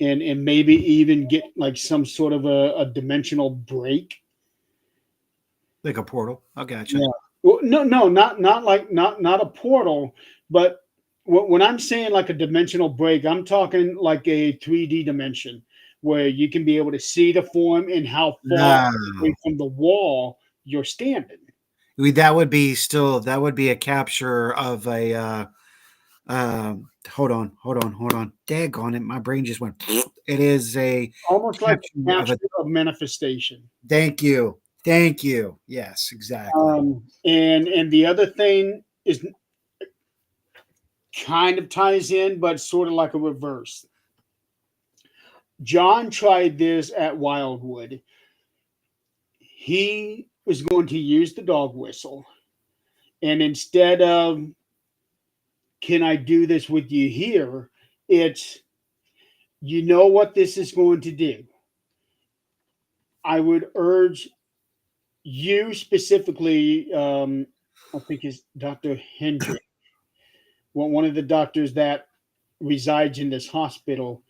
And maybe even get like some sort of a dimensional break. Like a portal. I gotcha. Yeah. Well, no, not a portal, but when I'm saying like a dimensional break, I'm talking like a 3D dimension where you can be able to see the form and how far No. away from the wall you're standing. That would be a capture of a hold on. Daggone it. My brain just went. It is a Almost like a capture of capture of manifestation. thank you. Thank you. Yes, exactly. And the other thing is kind of ties in, but sort of like a reverse. John tried this at Wildwood. He was going to use the dog whistle. And instead of, can I do this with you here? It's, you know what this is going to do. I would urge you specifically, I think it's Dr. Hendrick, one of the doctors that resides in this hospital.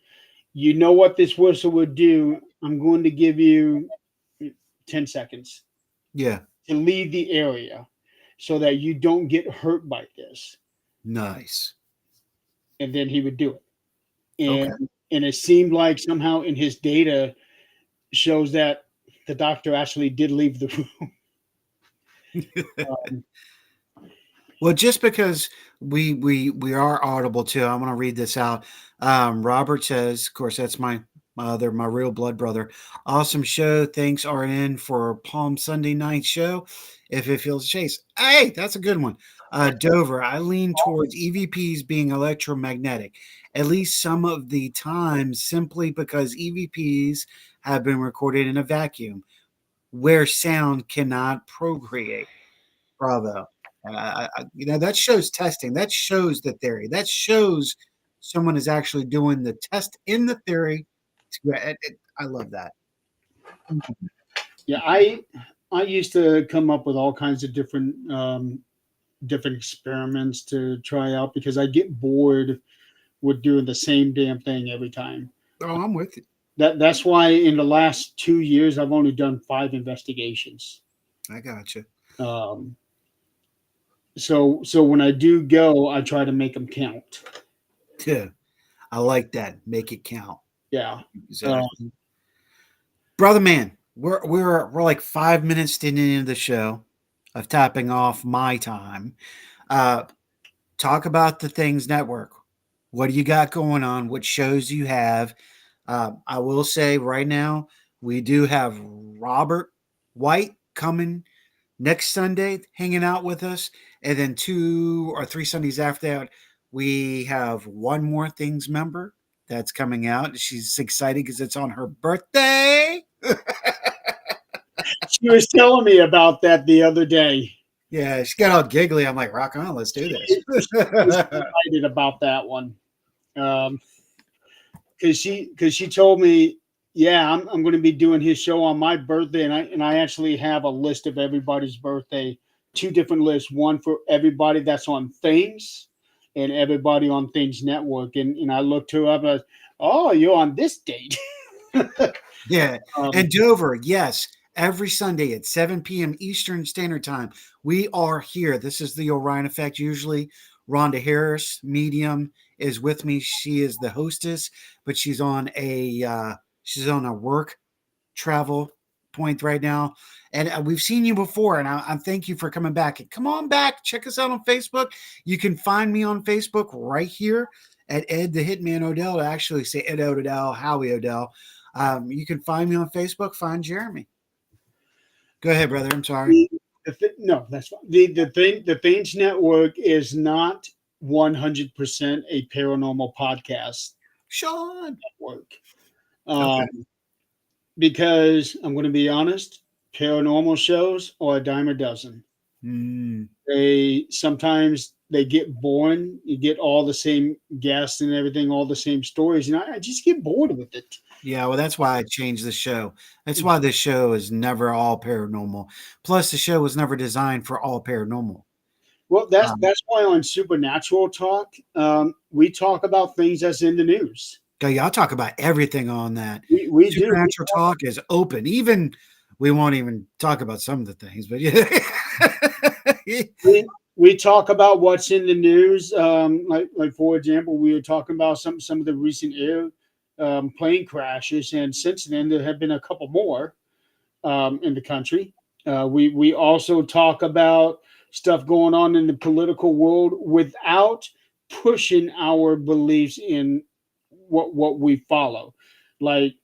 You know what this whistle would do. I'm going to give you 10 seconds Yeah. to leave the area so that you don't get hurt by this. Nice. And then he would do it. Okay. And it seemed like somehow in his data shows that the doctor actually did leave the room. Well, just because we are audible too, I'm going to read this out. Robert says, of course, that's my real blood brother. Awesome show. Thanks, RNN, for Palm Sunday night show. If it feels chase, hey, that's a good one. Dover, I lean towards EVPs being electromagnetic, at least some of the time, simply because EVPs have been recorded in a vacuum where sound cannot procreate. Bravo. That shows testing. That shows the theory. That shows someone is actually doing the test in the theory. I love that. Yeah, I used to come up with all kinds of different different experiments to try out because I get bored with doing the same damn thing every time. Oh, I'm with you. That's why in the last 2 years I've only done 5 investigations. I got you. So when I do go, I try to make them count. Yeah, I like that. Make it count. Yeah. Exactly. Brother man, we're like 5 minutes into the show of tapping off my time. Talk about the Things Network. What do you got going on? What shows do you have? I will say right now, we do have Robert White coming next Sunday, hanging out with us. And then 2 or 3 Sundays after that, we have one more Things member that's coming out. She's excited because it's on her birthday. She was telling me about that the other day. Yeah, she got all giggly. I'm like, rock on, let's do this. She was excited about that one. Because she told me, yeah, I'm going to be doing his show on my birthday, and I actually have a list of everybody's birthday, 2 different lists, one for everybody that's on Things and everybody on Things Network. And I looked her up, and I was, oh, you're on this date. Yeah, and Dover, yes, every Sunday at 7 p.m. Eastern Standard Time, we are here. This is the Orion Effect. Usually, Rhonda Harris, medium, is with me. She is the hostess, but she's on a work travel point right now. And we've seen you before, and I thank you for coming back. And come on back. Check us out on Facebook. You can find me on Facebook right here at Ed the Hitman Odell. I actually say Ed Odell, Howie Odell. You can find me on Facebook. Find Jeremy. Go ahead, brother. I'm sorry. No, that's fine. The Things Network is not 100% a paranormal podcast Sean. network. Okay. Because I'm going to be honest, paranormal shows are a dime a dozen. They sometimes they get boring. You get all the same guests and everything, all the same stories, and I just get bored with it. Yeah, well, that's why I changed the show. That's why this show is never all paranormal. Plus, the show was never designed for all paranormal. Well, that's why on Supernatural Talk, we talk about things that's in the news. So y'all talk about everything on that. We do. Supernatural Talk is open. Even we won't even talk about some of the things, but yeah. We talk about what's in the news. Like for example, we were talking about some of the recent plane crashes, and since then there have been a couple more in the country. We also talk about stuff going on in the political world without pushing our beliefs in what we follow. Like,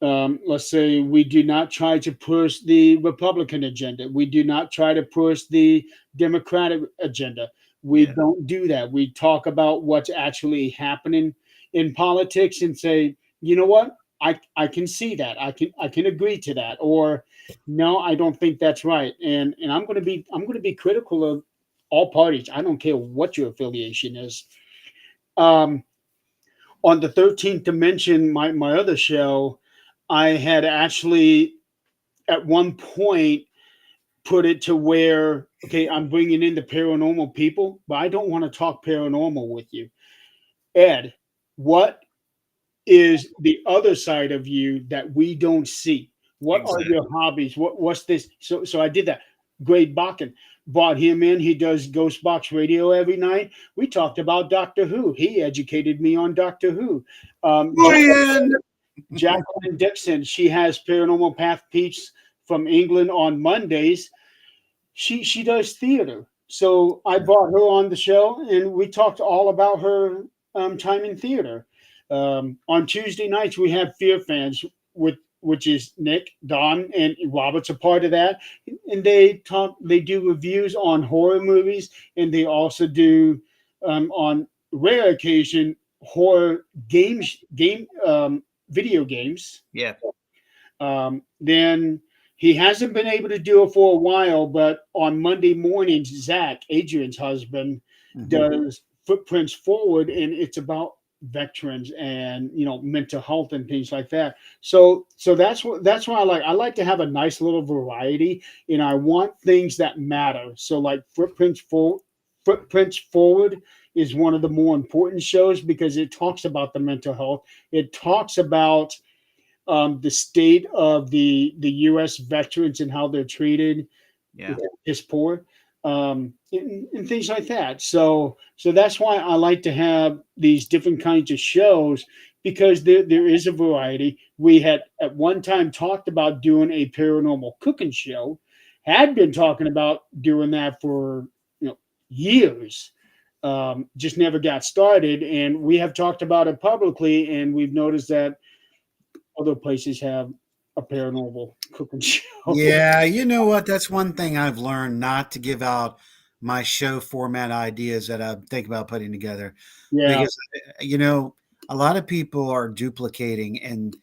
let's say we do not try to push the Republican agenda. We do not try to push the Democratic agenda. We don't do that. We talk about what's actually happening in politics and say, you know what? I can see that. I can agree to that. Or no, I don't think that's right. And I'm going to be critical of all parties. I don't care what your affiliation is. On the 13th Dimension, my other show, I had actually at one point put it to where, okay, I'm bringing in the paranormal people, but I don't want to talk paranormal with you. Ed, what is the other side of you that we don't see? What are your hobbies? What's this? So I did that. Greg Bakken brought him in. He does Ghost Box Radio every night. We talked about Doctor Who. He educated me on Doctor Who. Jacqueline Dixon, she has Paranormal Path Peeps from England on Mondays. She does theater. So I brought her on the show, and we talked all about her time in theater. On Tuesday nights, we have Fear Fans, which is Nick, Don, and Robert's a part of that. And they do reviews on horror movies, and they also do, on rare occasion, horror video games. Yeah. Then he hasn't been able to do it for a while, but on Monday mornings, Zach, Adrian's husband, does Footprints Forward, and it's about veterans and mental health and things like that. So that's why I like to have a nice little variety, and I want things that matter. So like Footprints Forward is one of the more important shows because it talks about the mental health. It talks about the state of the U.S. veterans and how they're treated. Yeah. Is poor, and things like that. So that's why I like to have these different kinds of shows because there is a variety. We had at one time talked about doing a paranormal cooking show, had been talking about doing that for years. Just never got started, and we have talked about it publicly, and we've noticed that other places have a paranormal cooking show. Yeah, you know what? That's one thing I've learned not to give out my show format ideas that I think about putting together Yeah, because a lot of people are duplicating and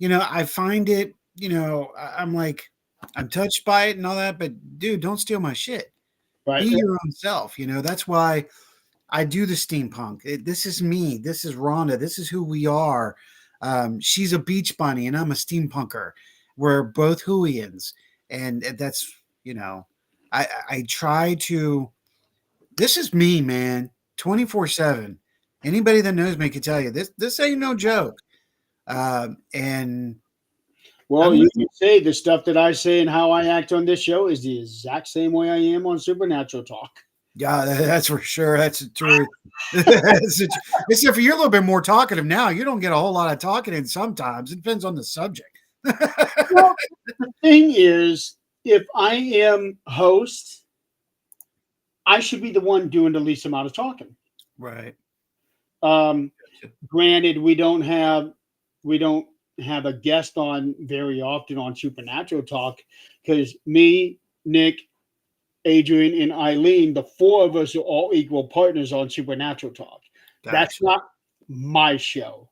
I find it, I'm like I'm touched by it and all that, but dude, don't steal my shit. Be right. your own self, That's why I do the steampunk. This is me. This is Rhonda. This is who we are. She's a beach bunny, and I'm a steampunker. We're both Hooians, and that's I try to. This is me, man. 24/7. Anybody that knows me can tell you this ain't no joke. And Well, I'm you can say the stuff that I say and how I act on this show is the exact same way I am on Supernatural Talk. yeah, that's for sure. That's the truth. Except for you're a little bit more talkative now. You don't get a whole lot of talking in sometimes. It depends on the subject. Well, the thing is, if I am host, I should be the one doing the least amount of talking. Right. Granted, we don't have a guest on very often on Supernatural Talk because me, Nick, Adrian, and Eileen, the four of us are all equal partners on Supernatural Talk. That's not my show.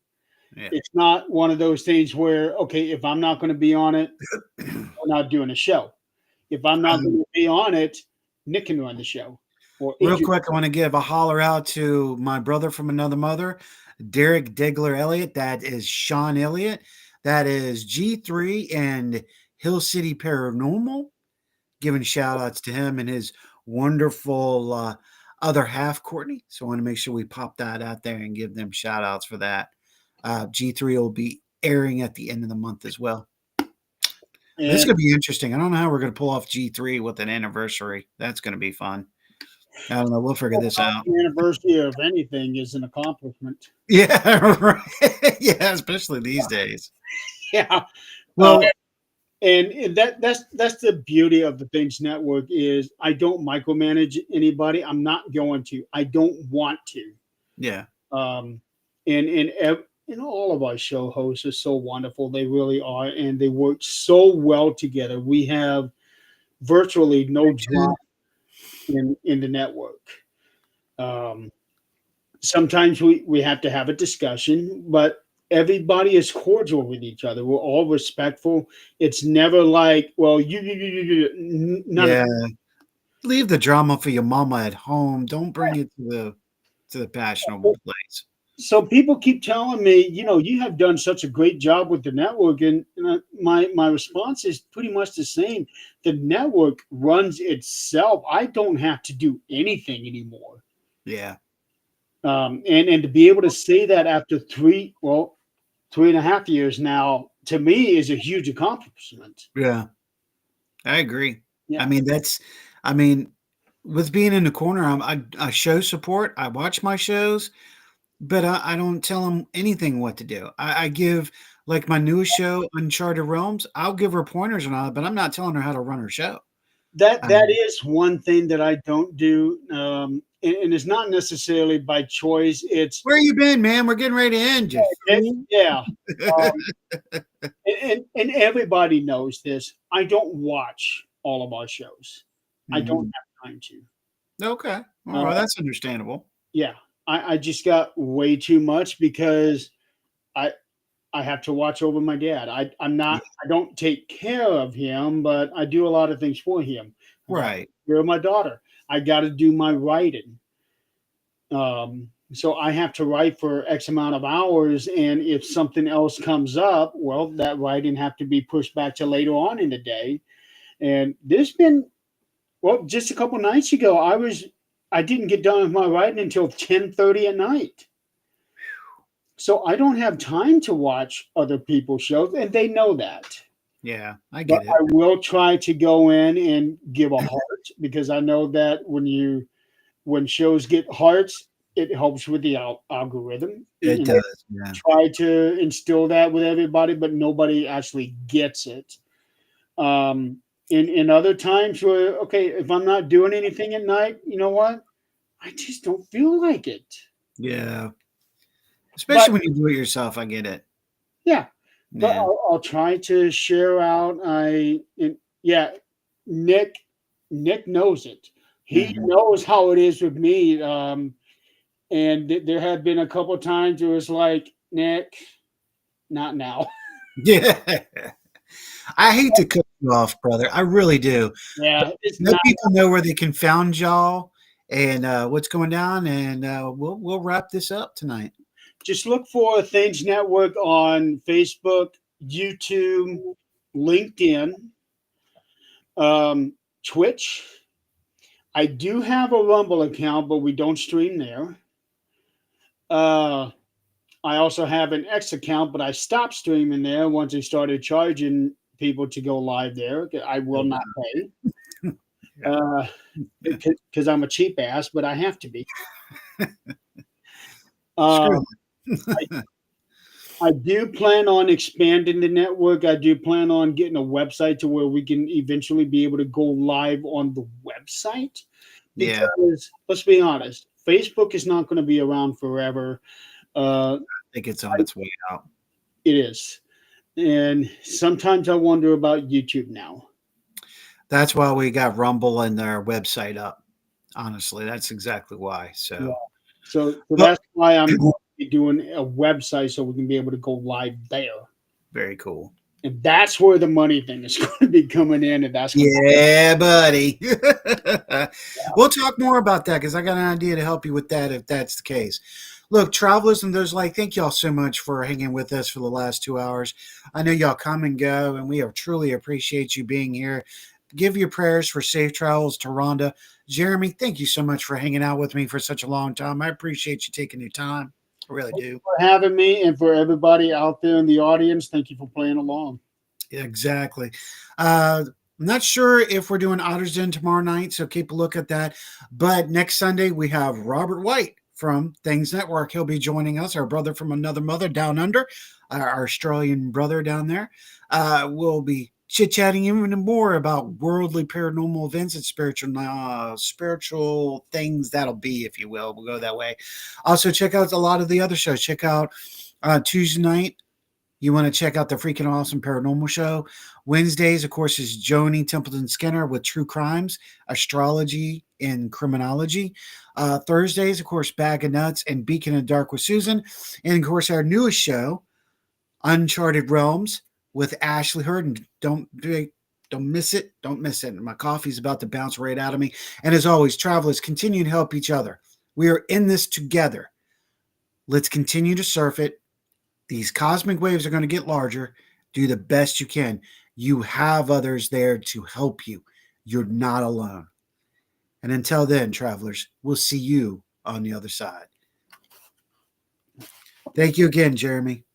Yeah. It's not one of those things where, okay, if I'm not going to be on it, we're not doing a show. If I'm not going to be on it, Nick can run the show. Or Real Adrian. quick, I want to give a holler out to my brother from another mother, Derek Degler Elliott. That is Sean Elliott. That is G3 and Hill City Paranormal. Giving shout outs to him and his wonderful other half, Courtney. So I want to make sure we pop that out there and give them shout outs for that. G3 will be airing at the end of the month as well. And This could be interesting. I don't know how we're going to pull off G3 with an anniversary. That's going to be fun. I don't know. We'll figure this out. the anniversary of anything is an accomplishment. Yeah, right. Yeah, especially these days. Yeah. Well, And that's the beauty of the Things Network is I don't micromanage anybody. I'm not going to. I don't want to. yeah. And all of our show hosts are so wonderful. They really are, and they work so well together. We have virtually no drama in the network. Sometimes we have to have a discussion, but everybody is cordial with each other. We're all respectful. It's never like, well, none of Yeah. Leave the drama for your mama at home. Don't bring it to the fashionable place. So people keep telling me, you have done such a great job with the network, and my response is pretty much the same. The network runs itself. I don't have to do anything anymore. Yeah. And to be able to say that after 3.5 years now, to me is a huge accomplishment. Yeah. I agree. Yeah. I mean, with being in the corner, I show support. I watch my shows, but I don't tell them anything what to do. I give, like my newest show, Uncharted Realms, I'll give her pointers and all, but I'm not telling her how to run her show. That is one thing that I don't do. And it's not necessarily by choice. It's Where you been, man? We're getting ready to end. You fool. yeah. And everybody knows this. I don't watch all of our shows. I don't have time to. Okay. Well, that's understandable. Yeah. I just got way too much because I have to watch over my dad. I don't take care of him, but I do a lot of things for him. Right. You're my daughter. I got to do my writing. So I have to write for X amount of hours, and if something else comes up, well, that writing have to be pushed back to later on in the day. And there's been, well, just a couple nights ago, I didn't get done with my writing until 10:30 at night. So I don't have time to watch other people's shows, and they know that. Yeah, I But get it. I will try to go in and give a heart, because I know that when shows get hearts, it helps with the algorithm. It And does. Yeah. try to instill that with everybody, but nobody actually gets it. In other times where, okay, if I'm not doing anything at night, you know what? I just don't feel like it. Yeah. Especially But when you do it yourself. I get it. yeah, but Yeah. I'll try to share out. Yeah, Nick knows it. He Mhm. knows how it is with me. And there have been a couple times where it's like, Nick, not now. Yeah. I hate to cut you off, brother. I really do. Yeah, it's Let not. people know where they can find y'all and what's going down, and we'll wrap this up tonight. Just look for Things Network on Facebook, YouTube, LinkedIn, Twitch. I do have a Rumble account, but we don't stream there. I also have an X account, but I stopped streaming there once they started charging people to go live there. I will not pay because I'm a cheap ass, but I have to be. Screw I do plan on expanding the network. I do plan on getting a website to where we can eventually be able to go live on the website. Yeah. Because let's be honest, Facebook is not going to be around forever. I think it's on its way out. It is. And sometimes I wonder about YouTube now. That's why we got Rumble and their website up. Honestly, that's exactly why. So, Yeah. So that's why I'm going to be doing a website so we can be able to go live there. very cool. And that's where the money thing is going to be coming in. And that's Yeah, buddy. We'll talk more about that because I got an idea to help you with that if that's the case. Look, travelers and those like, thank y'all so much for hanging with us for the last 2 hours. I know y'all come and go, and we truly appreciate you being here. Give your prayers for safe travels to Rhonda. Jeremy, thank you so much for hanging out with me for such a long time. I appreciate you taking your time. I really do. for having me, and for everybody out there in the audience, thank you for playing along. Exactly. I'm not sure if we're doing Otters Den tomorrow night, so keep a look at that. But next Sunday, we have Robert White from Things Network. He'll be joining us, our brother from another mother down under, our Australian brother down there. We'll be chit-chatting even more about worldly paranormal events and spiritual things. That'll be, if you will. We'll go that way. Also, check out a lot of the other shows. Check out Tuesday night. You want to check out the freaking awesome paranormal show. Wednesdays, of course, is Joni Templeton Skinner with True Crimes, Astrology, and Criminology. Thursdays, of course, Bag of Nuts and Beacon of Dark with Susan. And, of course, our newest show, Uncharted Realms with Ashley Hurd. And don't miss it. Don't miss it. My coffee's about to bounce right out of me. And as always, travelers, continue to help each other. We are in this together. Let's continue to surf it. These cosmic waves are going to get larger. Do the best you can. You have others there to help you. You're not alone. And until then, travelers, we'll see you on the other side. Thank you again, Jeremy.